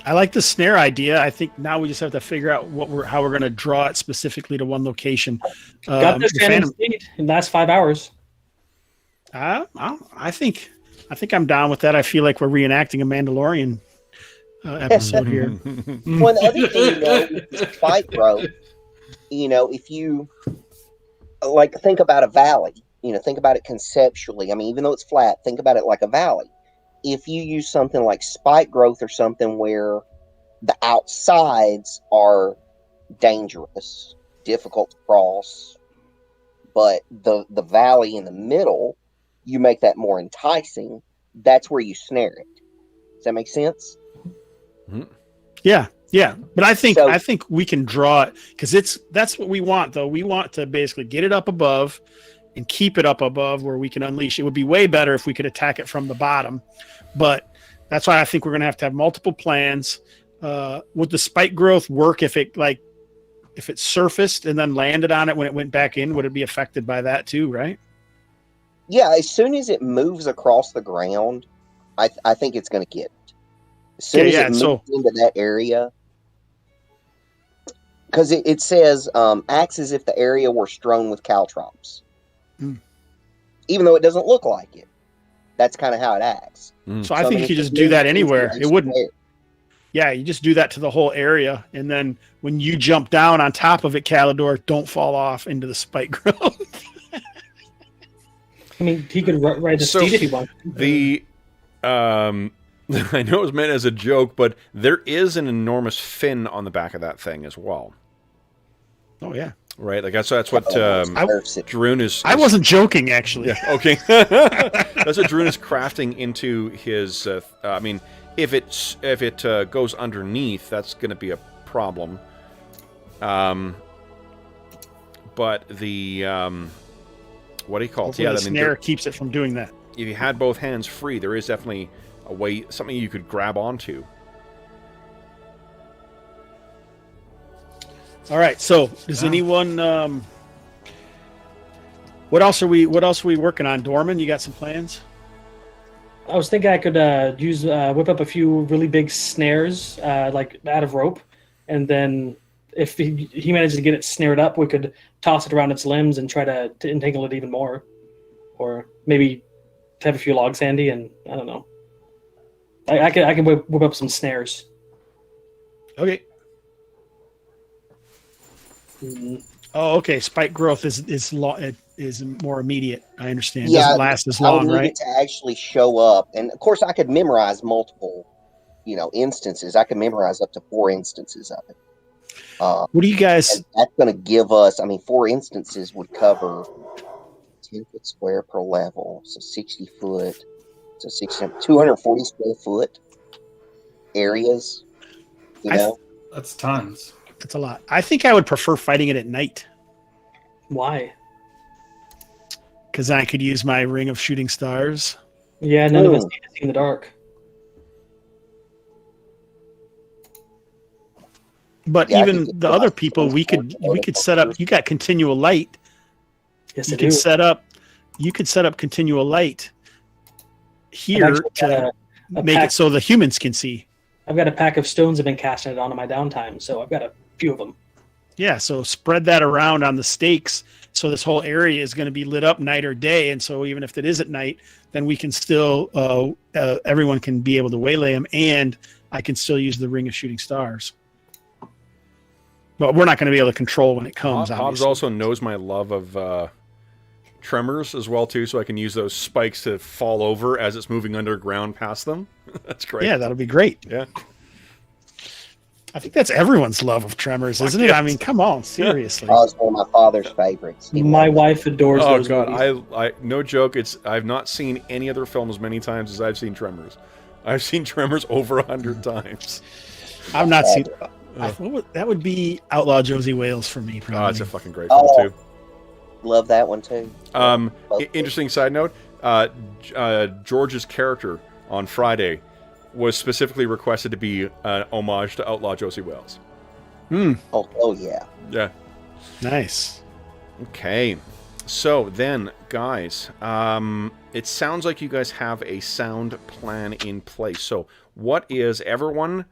I like the snare idea. I think now we just have to figure out how we're going to draw it specifically to one location. Got this Phantom Speed in the last 5 hours. I think I'm down with that. I feel like we're reenacting a Mandalorian episode here. Well, the other thing, with the spike rope, if you think about a valley, think about it conceptually. I mean, even though it's flat, think about it like a valley. If you use something like spike growth or something where the outsides are dangerous, difficult to cross, but the valley in the middle, you make that more enticing, that's where you snare it. Does that make sense? Mm-hmm. Yeah. But I think we can draw it because that's what we want, though. We want to basically get it up above and keep it up above where we can unleash. It would be way better if we could attack it from the bottom, but that's why I think we're going to have multiple plans. Would the spike growth work if it surfaced and then landed on it when it went back in? Would it be affected by that too, right? Yeah, as soon as it moves across the ground, I think it's going to get it. As soon as it moves into that area, because it says acts as if the area were strewn with caltrops. Even though it doesn't look like it. That's kind of how it acts. So I think you could just do that anywhere. It wouldn't. Yeah, you just do that to the whole area, and then when you jump down on top of it, Calidor, don't fall off into the spike growth. I mean, he could ride the steed if he wanted. I know it was meant as a joke, but there is an enormous fin on the back of that thing as well. Oh yeah. Right, like that's what Druin is. I wasn't joking, actually. Yeah, okay. That's what Druin is crafting into his. I mean, if it goes underneath, that's going to be a problem. But the what do you call it? Yeah, the snare keeps it from doing that. If you had both hands free, there is definitely a way, something you could grab onto. All right. So, does anyone? What else are we working on, Dorman? You got some plans? I was thinking I could whip up a few really big snares, like out of rope, and then if he manages to get it snared up, we could toss it around its limbs and try to entangle it even more, or maybe have a few logs handy, and I don't know. I can whip up some snares. Okay. Oh, okay. Spike growth is more immediate. I understand. Yeah, doesn't last as long, I would need right? it to actually show up, and of course, I could memorize multiple, instances. I could memorize up to 4 instances of it. What do you guys? That's going to give us. 4 instances would cover 10 foot square per level, so 60 foot, so 240 square foot areas. That's tons. That's a lot. I think I would prefer fighting it at night. Why? Because then I could use my ring of shooting stars. Yeah, none of us need to see in the dark. But even the other people, we could set up. You got continual light. Yes, you could set up. You could set up continual light here to make it so the humans can see. I've got a pack of stones I've been casting it on in my downtime, so I've got a few of them. Yeah, so spread that around on the stakes, so this whole area is going to be lit up night or day, and so even if it is at night, then we can still everyone can be able to waylay them, and I can still use the ring of shooting stars. But we're not going to be able to control when it comes. Hobbs obviously. also knows my love of tremors as well too, so I can use those spikes to fall over as it's moving underground past them. That's great. Yeah, that'll be great. Yeah. I think that's everyone's love of tremors, isn't it? yes. I mean, come on, seriously. Oh, it's one of my father's favorites. He My loved it. wife adores Oh those god, movies. I no joke. I've not seen any other film as many times as I've seen Tremors. I've seen Tremors over 100 times. I've not seen. That would be Outlaw Josie Wales for me. Probably. Oh, it's a fucking great film Oh. too. Love that one too. Interesting side note: George's character on Friday was specifically requested to be an homage to Outlaw Josie Wales. Oh yeah. Yeah. Nice. Okay. So then, guys, it sounds like you guys have a sound plan in place. So, what is everyone?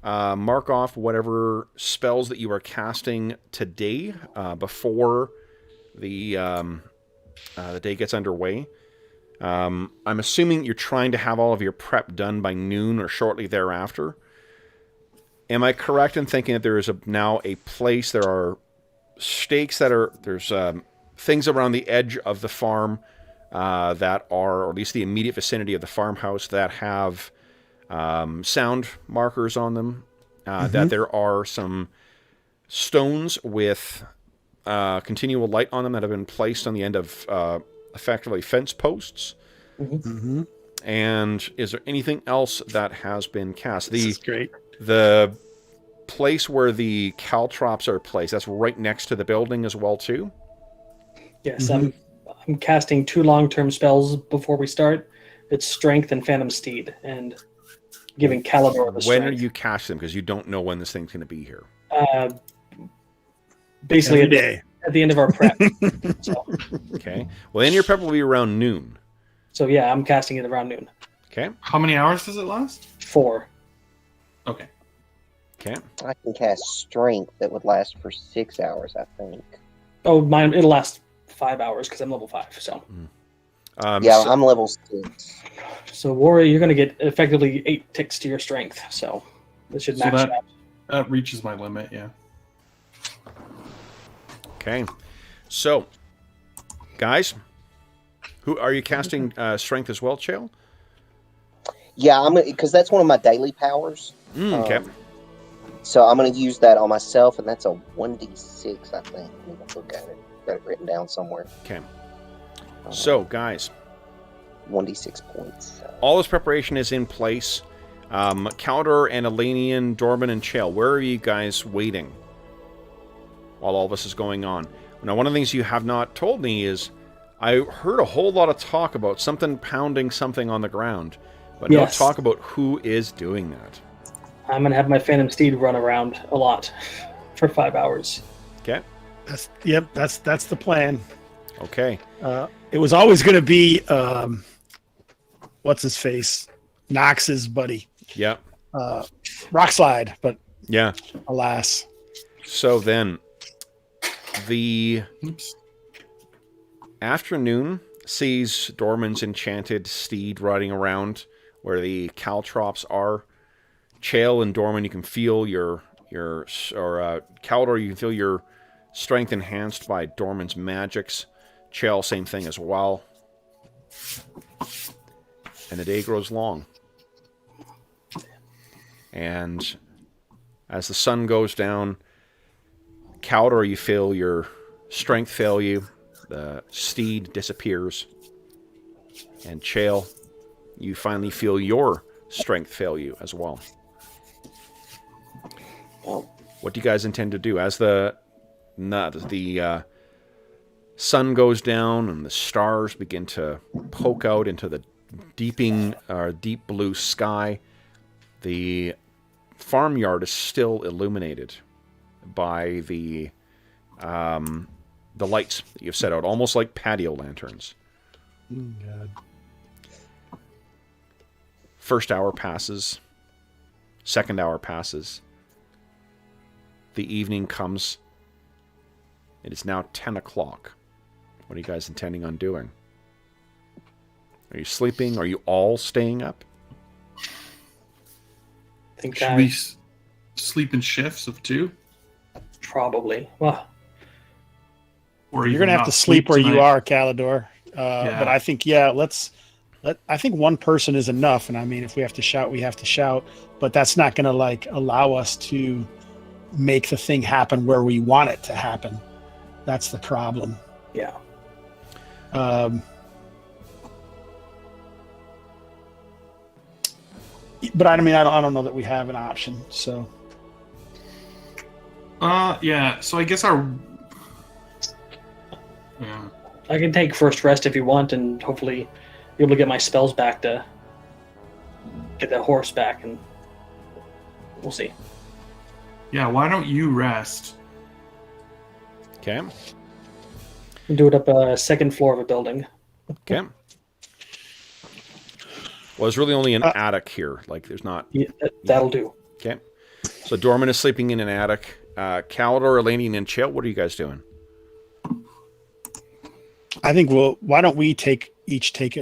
Mark off whatever spells that you are casting today before the day gets underway. I'm assuming you're trying to have all of your prep done by noon or shortly thereafter. Am I correct in thinking that there is now a place? There are stakes there's things around the edge of the farm that are, or at least the immediate vicinity of the farmhouse, that have sound markers on them. That there are some stones with continual light on them that have been placed on the end of effectively fence posts. Mm-hmm. And is there anything else that has been cast? This is great. The place where the caltrops are placed, that's right next to the building as well too? Yes, I'm casting 2 long-term spells before we start. It's Strength and Phantom Steed, and giving Calidor the strength. When are you casting them? Because you don't know when this thing's going to be here. Basically, Every day. at the end of our prep. so Okay. Well, then your prep will be around noon. yeah, I'm casting it around noon. Okay. How many hours does it last? 4. Okay. Okay. I can cast strength that would last for 6 hours, I think. Oh, mine, it'll last 5 hours because I'm level 5. So Yeah, I'm level 6. Warrior, you're going to get effectively 8 ticks to your strength. So this should So max out. that reaches my limit, yeah. Okay. So, guys, who are you casting strength as well, Chael? Yeah, because that's one of my daily powers. Okay. So I'm going to use that on myself, and that's a 1d6, I think. Let me look at it. Got it written down somewhere. Okay. So, guys, 1d6 points. all this preparation is in place. Calidor and Elanion, Dorman and Chael, where are you guys waiting while all this is going on? Now, one of the things you have not told me is I heard a whole lot of talk about something pounding something on the ground, but Yes. no talk about who is doing that. I'm going to have my Phantom Steed run around a lot for 5 hours. Okay. That's the plan. Okay. It was always going to be what's his face, Knox's buddy, Yeah. Rockslide, but Yeah. alas. So then, the Oops. afternoon sees Dorman's enchanted steed riding around where the caltrops are. Chael and Dorman, you can feel Calidor, you can feel your strength enhanced by Dorman's magics. Chael, same thing as well. And the day grows long. And as the sun goes down, Calidor, you feel your strength fail you. The steed disappears. And Chael, you finally feel your strength fail you as well. What do you guys intend to do as the sun goes down and the stars begin to poke out into the deep blue sky? The farmyard is still illuminated by the lights that you've set out, almost like patio lanterns. God. First hour passes. Second hour passes. The evening comes. It is now 10 o'clock. What are you guys intending on doing? Are you sleeping? Are you all staying up? I think Should we sleep in shifts of 2? Probably. Well, Or You're even gonna have not to sleep where you tonight. are, Calidor. Yeah. But I think I think one person is enough. And I mean, if we have to shout, we have to shout. But that's not gonna like allow us to make the thing happen where we want it to happen. That's the problem. yeah. But I mean, I don't know that we have an option. So Yeah. So I guess our. Yeah. I can take first rest if you want, and hopefully be able to get my spells back to get that horse back, and we'll see. Yeah. Why don't you rest? Okay. We'll do it up a second floor of a building. Okay. Well, there's really only an attic here. Like, there's not... Yeah, that'll do. Okay. So Dorman is sleeping in an attic. Calidor, Elanion, and Chael, what are you guys doing? I think why don't we each take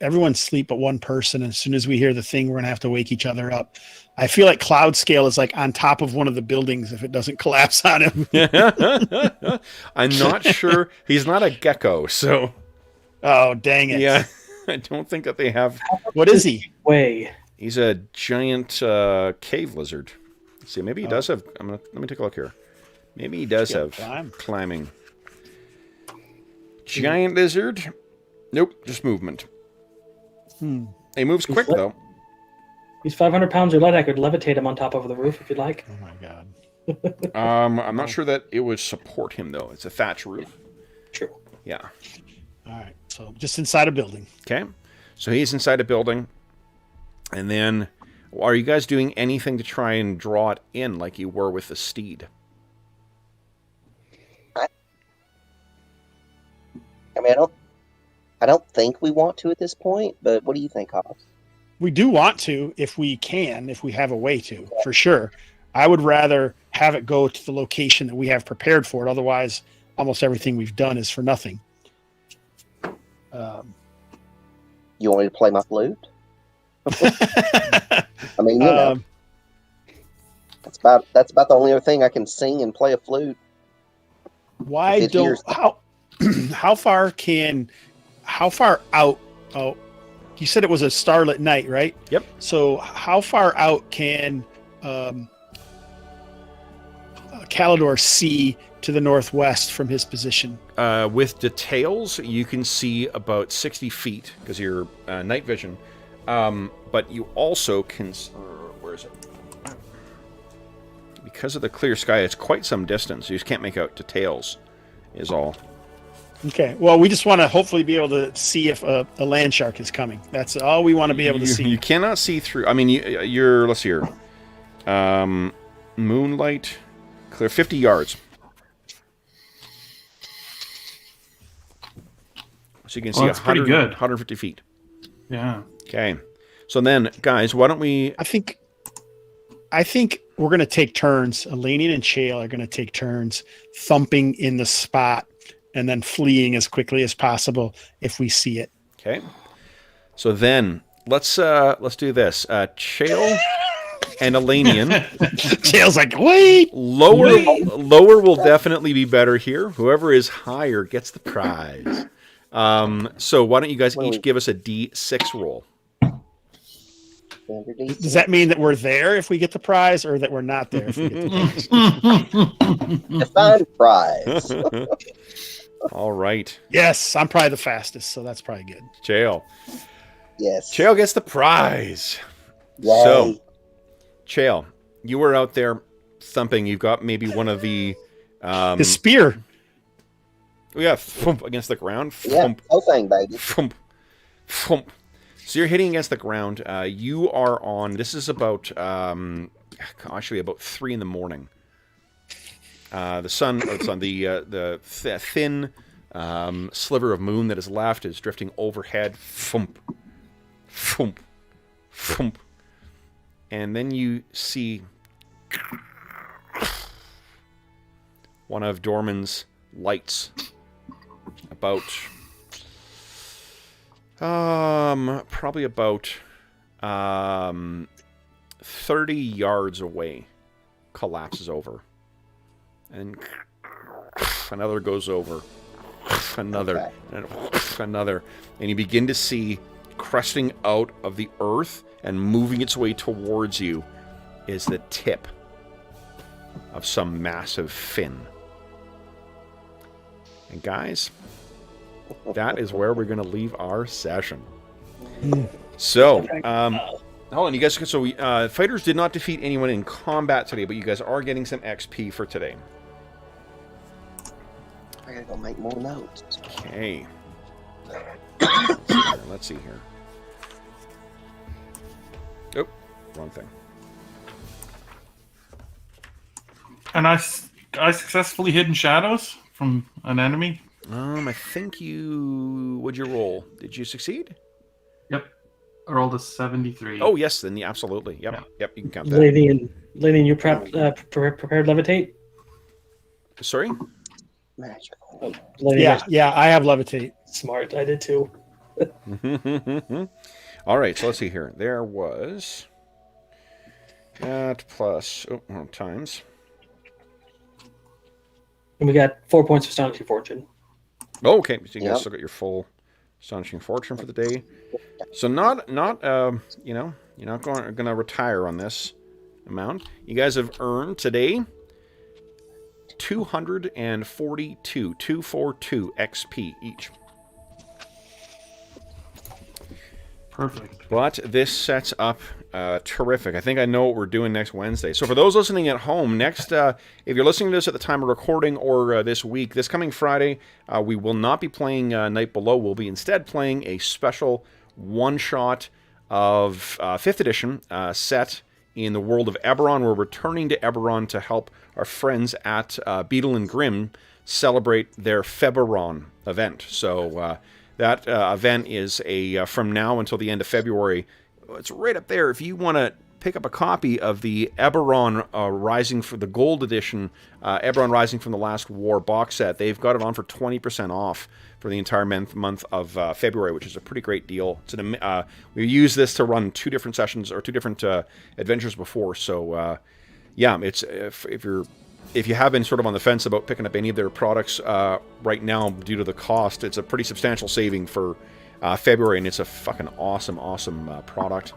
everyone sleep but one person. And as soon as we hear the thing, we're going to have to wake each other up. I feel like Cloud Scale is like on top of one of the buildings if it doesn't collapse on him. I'm not sure. He's not a gecko, so... Oh, dang it. Yeah. I don't think that they have... What is he? Way. He's a giant cave lizard. Let's see, maybe he does have... let me take a look here. Maybe he does have climbing. Giant lizard. Nope, just movement. He moves quick, though. He's 500 pounds or light. I could levitate him on top of the roof if you'd like. Oh, my God. I'm not sure that it would support him, though. It's a thatch roof. True. Yeah. All right. So just inside a building. Okay. So he's inside a building. And then, are you guys doing anything to try and draw it in like you were with the steed? I mean, I don't think we want to at this point, but what do you think, Hobbs? We do want to if we have a way to, for sure. I would rather have it go to the location that we have prepared for it. Otherwise, almost everything we've done is for nothing. You want me to play my flute? I mean, you know, that's about the only other thing I can sing and play a flute. Why don't how far out? Oh, you said it was a starlit night, right? Yep. So how far out can Calidor see to the northwest from his position? With details, you can see about 60 feet because you're night vision. But you also can... where is it? Because of the clear sky, it's quite some distance. You just can't make out details, is all. Okay. Well, we just want to hopefully be able to see if a land shark is coming. That's all we want to be able to see. You cannot see through... I mean, you're... Let's see here. Moonlight... Clear 50 yards. So you can see that's pretty good. 150 feet. Yeah. Okay. So then, guys, why don't we... I think we're going to take turns. Elanion and Chael are going to take turns thumping in the spot and then fleeing as quickly as possible if we see it. Okay. So then, let's do this. Chael and Elanion. Chael's like, wait! Lower will definitely be better here. Whoever is higher gets the prize. So why don't you guys each give us a D6 roll? Does that mean that we're there if we get the prize, or that we're not there if we get the Define prize. All right. Yes, I'm probably the fastest, so that's probably good. Chael. Yes. Chael gets the prize. Yay. So, Chael, you were out there thumping. You've got maybe one of the... the spear. Yeah, thump against the ground. Yeah, Thump, whole thing, baby. thump, thump. So you're hitting against the ground. You are on... This is about... actually, about 3 in the morning. The sun... the thin sliver of moon that is left is drifting overhead. Thump. Thump. Thump. And then you see... one of Dorman's lights. About... probably about 30 yards away, collapses over. and another goes over, another, and another, and you begin to see cresting out of the earth and moving its way towards you is the tip of some massive fin. And guys, that is where we're going to leave our session. So, hold on, you guys. So, fighters did not defeat anyone in combat today, but you guys are getting some XP for today. I gotta go make more notes. Okay. Let's see here. Oh, wrong thing. And I successfully hid in shadows from an enemy. I think you... What'd you roll? Did you succeed? Yep. I rolled a 73. Oh, yes, then absolutely. Yep, Yeah. yep, you can count that. Lady, you prepared levitate? Sorry? Magical. Oh, Lady, Yeah, I have levitate. smart. I did too. All right, so let's see here. There was... That plus... times... And we got 4 points of astonishing fortune. Oh, okay, so you guys Yep. still got your full astonishing fortune for the day. So not you know, you're not going to retire on this amount. You guys have earned today 242 XP each. Perfect. But this sets up terrific. I think I know what we're doing next Wednesday. So for those listening at home, next, if you're listening to this at the time of recording or this week, this coming Friday, we will not be playing Night Below. We'll be instead playing a special one-shot of 5th edition set in the world of Eberron. We're returning to Eberron to help our friends at Beetle and Grimm celebrate their Feberon event. So that event is from now until the end of February. It's right up there. If you want to pick up a copy of the Eberron Rising for the Gold Edition, Eberron Rising from the Last War box set, they've got it on for 20% off for the entire month of February, which is a pretty great deal. It's we used this to run 2 different sessions or 2 different adventures before. So yeah, it's if you have been sort of on the fence about picking up any of their products right now due to the cost, it's a pretty substantial saving for February, and it's a fucking awesome product.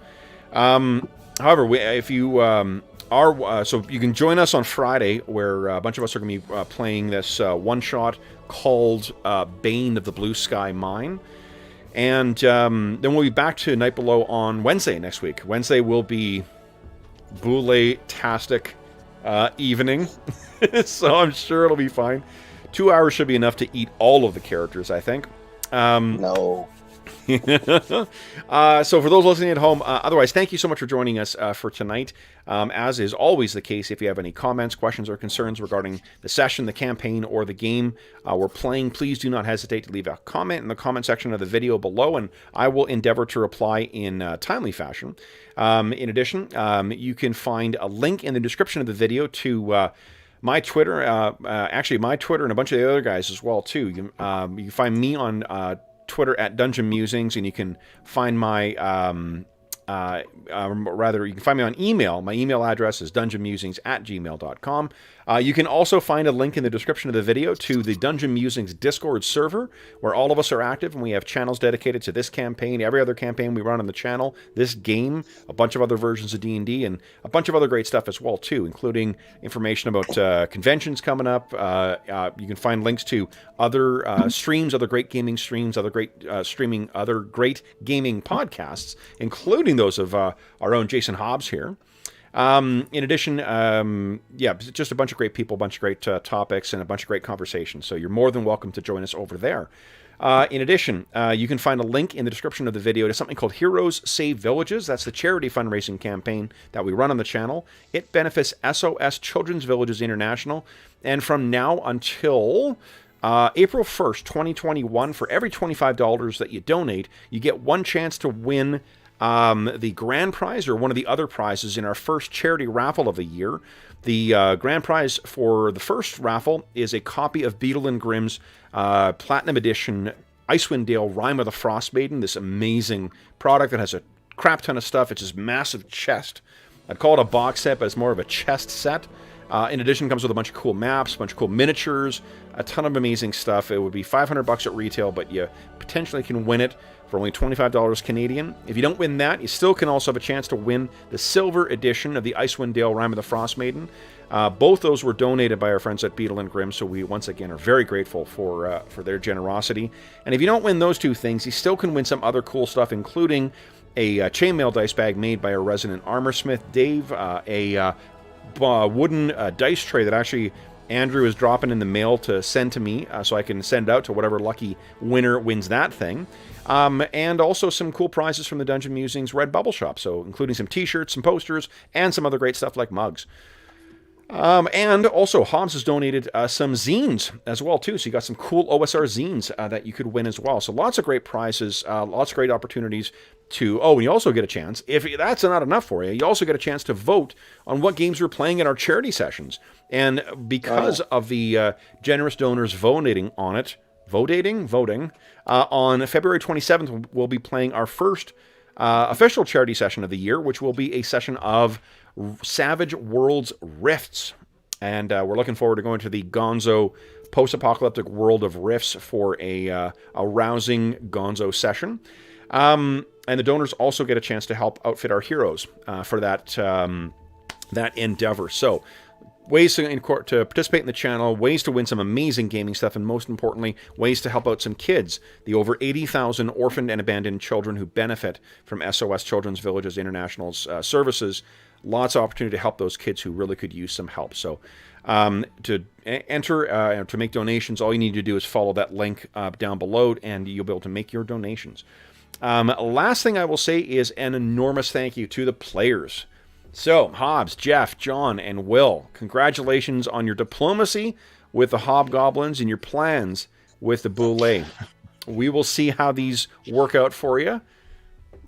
However, if you are so you can join us on Friday, where a bunch of us are going to be playing this one shot called Bane of the Blue Sky Mine, and then we'll be back to Night Below on Wednesday next week. Wednesday will be Boule-tastic evening, so I'm sure it'll be fine. 2 hours should be enough to eat all of the characters, I think. No. So for those listening at home, otherwise, thank you so much for joining us for tonight. As is always the case, if you have any comments, questions, or concerns regarding the session, the campaign, or the game we're playing, please do not hesitate to leave a comment in the comment section of the video below, and I will endeavor to reply in timely fashion. In addition, you can find a link in the description of the video to my Twitter, actually my Twitter and a bunch of the other guys as well too. You can find me on Twitter at Dungeon Musings, and you can find my you can find me on email. My email address is dungeonmusings@gmail.com. You can also find a link in the description of the video to the Dungeon Musings Discord server, where all of us are active, and we have channels dedicated to this campaign, every other campaign we run on the channel, this game, a bunch of other versions of D&D, and a bunch of other great stuff as well, too, including information about conventions coming up. You can find links to other streams, other great gaming streams, other great other great gaming podcasts, including those of our own Jason Hobbs here. In addition, yeah, just a bunch of great people, a bunch of great topics, and a bunch of great conversations. So you're more than welcome to join us over there. In addition, you can find a link in the description of the video to something called Heroes Save Villages. That's the charity fundraising campaign that we run on the channel. It benefits SOS Children's Villages International. And from now until April 1st, 2021, for every $25 that you donate, you get one chance to win the grand prize or one of the other prizes in our first charity raffle of the year. The grand prize for the first raffle is a copy of Beetle and Grimm's Platinum Edition Icewind Dale Rime of the Frostmaiden, this amazing product that has a crap ton of stuff. It's this massive chest. I'd call it a box set, but it's more of a chest set. In addition, it comes with a bunch of cool maps, a bunch of cool miniatures, a ton of amazing stuff. It would be $500 at retail, but you potentially can win it for only $25 Canadian. If you don't win that, you still can also have a chance to win the silver edition of the Icewind Dale Rime of the Frost Maiden. Both those were donated by our friends at Beetle and Grimm, so we once again are very grateful for their generosity. And if you don't win those two things, you still can win some other cool stuff, including a chainmail dice bag made by our resident armor smith, Dave, a wooden dice tray that actually Andrew is dropping in the mail to send to me, so I can send out to whatever lucky winner wins that thing. And also some cool prizes from the Dungeon Musings Redbubble shop, so including some t-shirts, some posters, and some other great stuff like mugs. And also, Hobbs has donated some zines as well, too. So you got some cool OSR zines that you could win as well. So lots of great prizes, lots of great opportunities to... Oh, and you also get a chance, if that's not enough for you, you also get a chance to vote on what games we're playing in our charity sessions. And because of the generous donors voting on it, voting, on February 27th, we'll be playing our first official charity session of the year, which will be a session of Savage Worlds Rifts. And we're looking forward to going to the Gonzo post-apocalyptic world of Rifts for a rousing Gonzo session. And the donors also get a chance to help outfit our heroes for that endeavor. So, ways to participate in the channel, ways to win some amazing gaming stuff, and most importantly, ways to help out some kids, the over 80,000 orphaned and abandoned children who benefit from SOS Children's Villages International's services. Lots of opportunity to help those kids who really could use some help. So to enter, to make donations, all you need to do is follow that link down below, and you'll be able to make your donations. Last thing I will say is an enormous thank you to the players. So, Hobbs, Jeff, John, and Will, congratulations on your diplomacy with the hobgoblins and your plans with the boule. We will see how these work out for you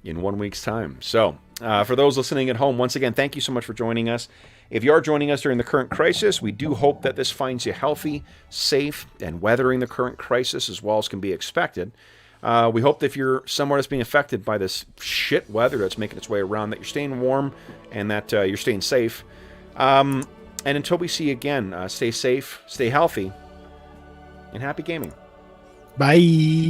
in 1 week's time. So, for those listening at home, once again, thank you so much for joining us. If you are joining us during the current crisis, we do hope that this finds you healthy, safe, and weathering the current crisis as well as can be expected. We hope that if you're somewhere that's being affected by this shit weather that's making its way around, that you're staying warm and that you're staying safe. And until we see you again, stay safe, stay healthy, and happy gaming. Bye.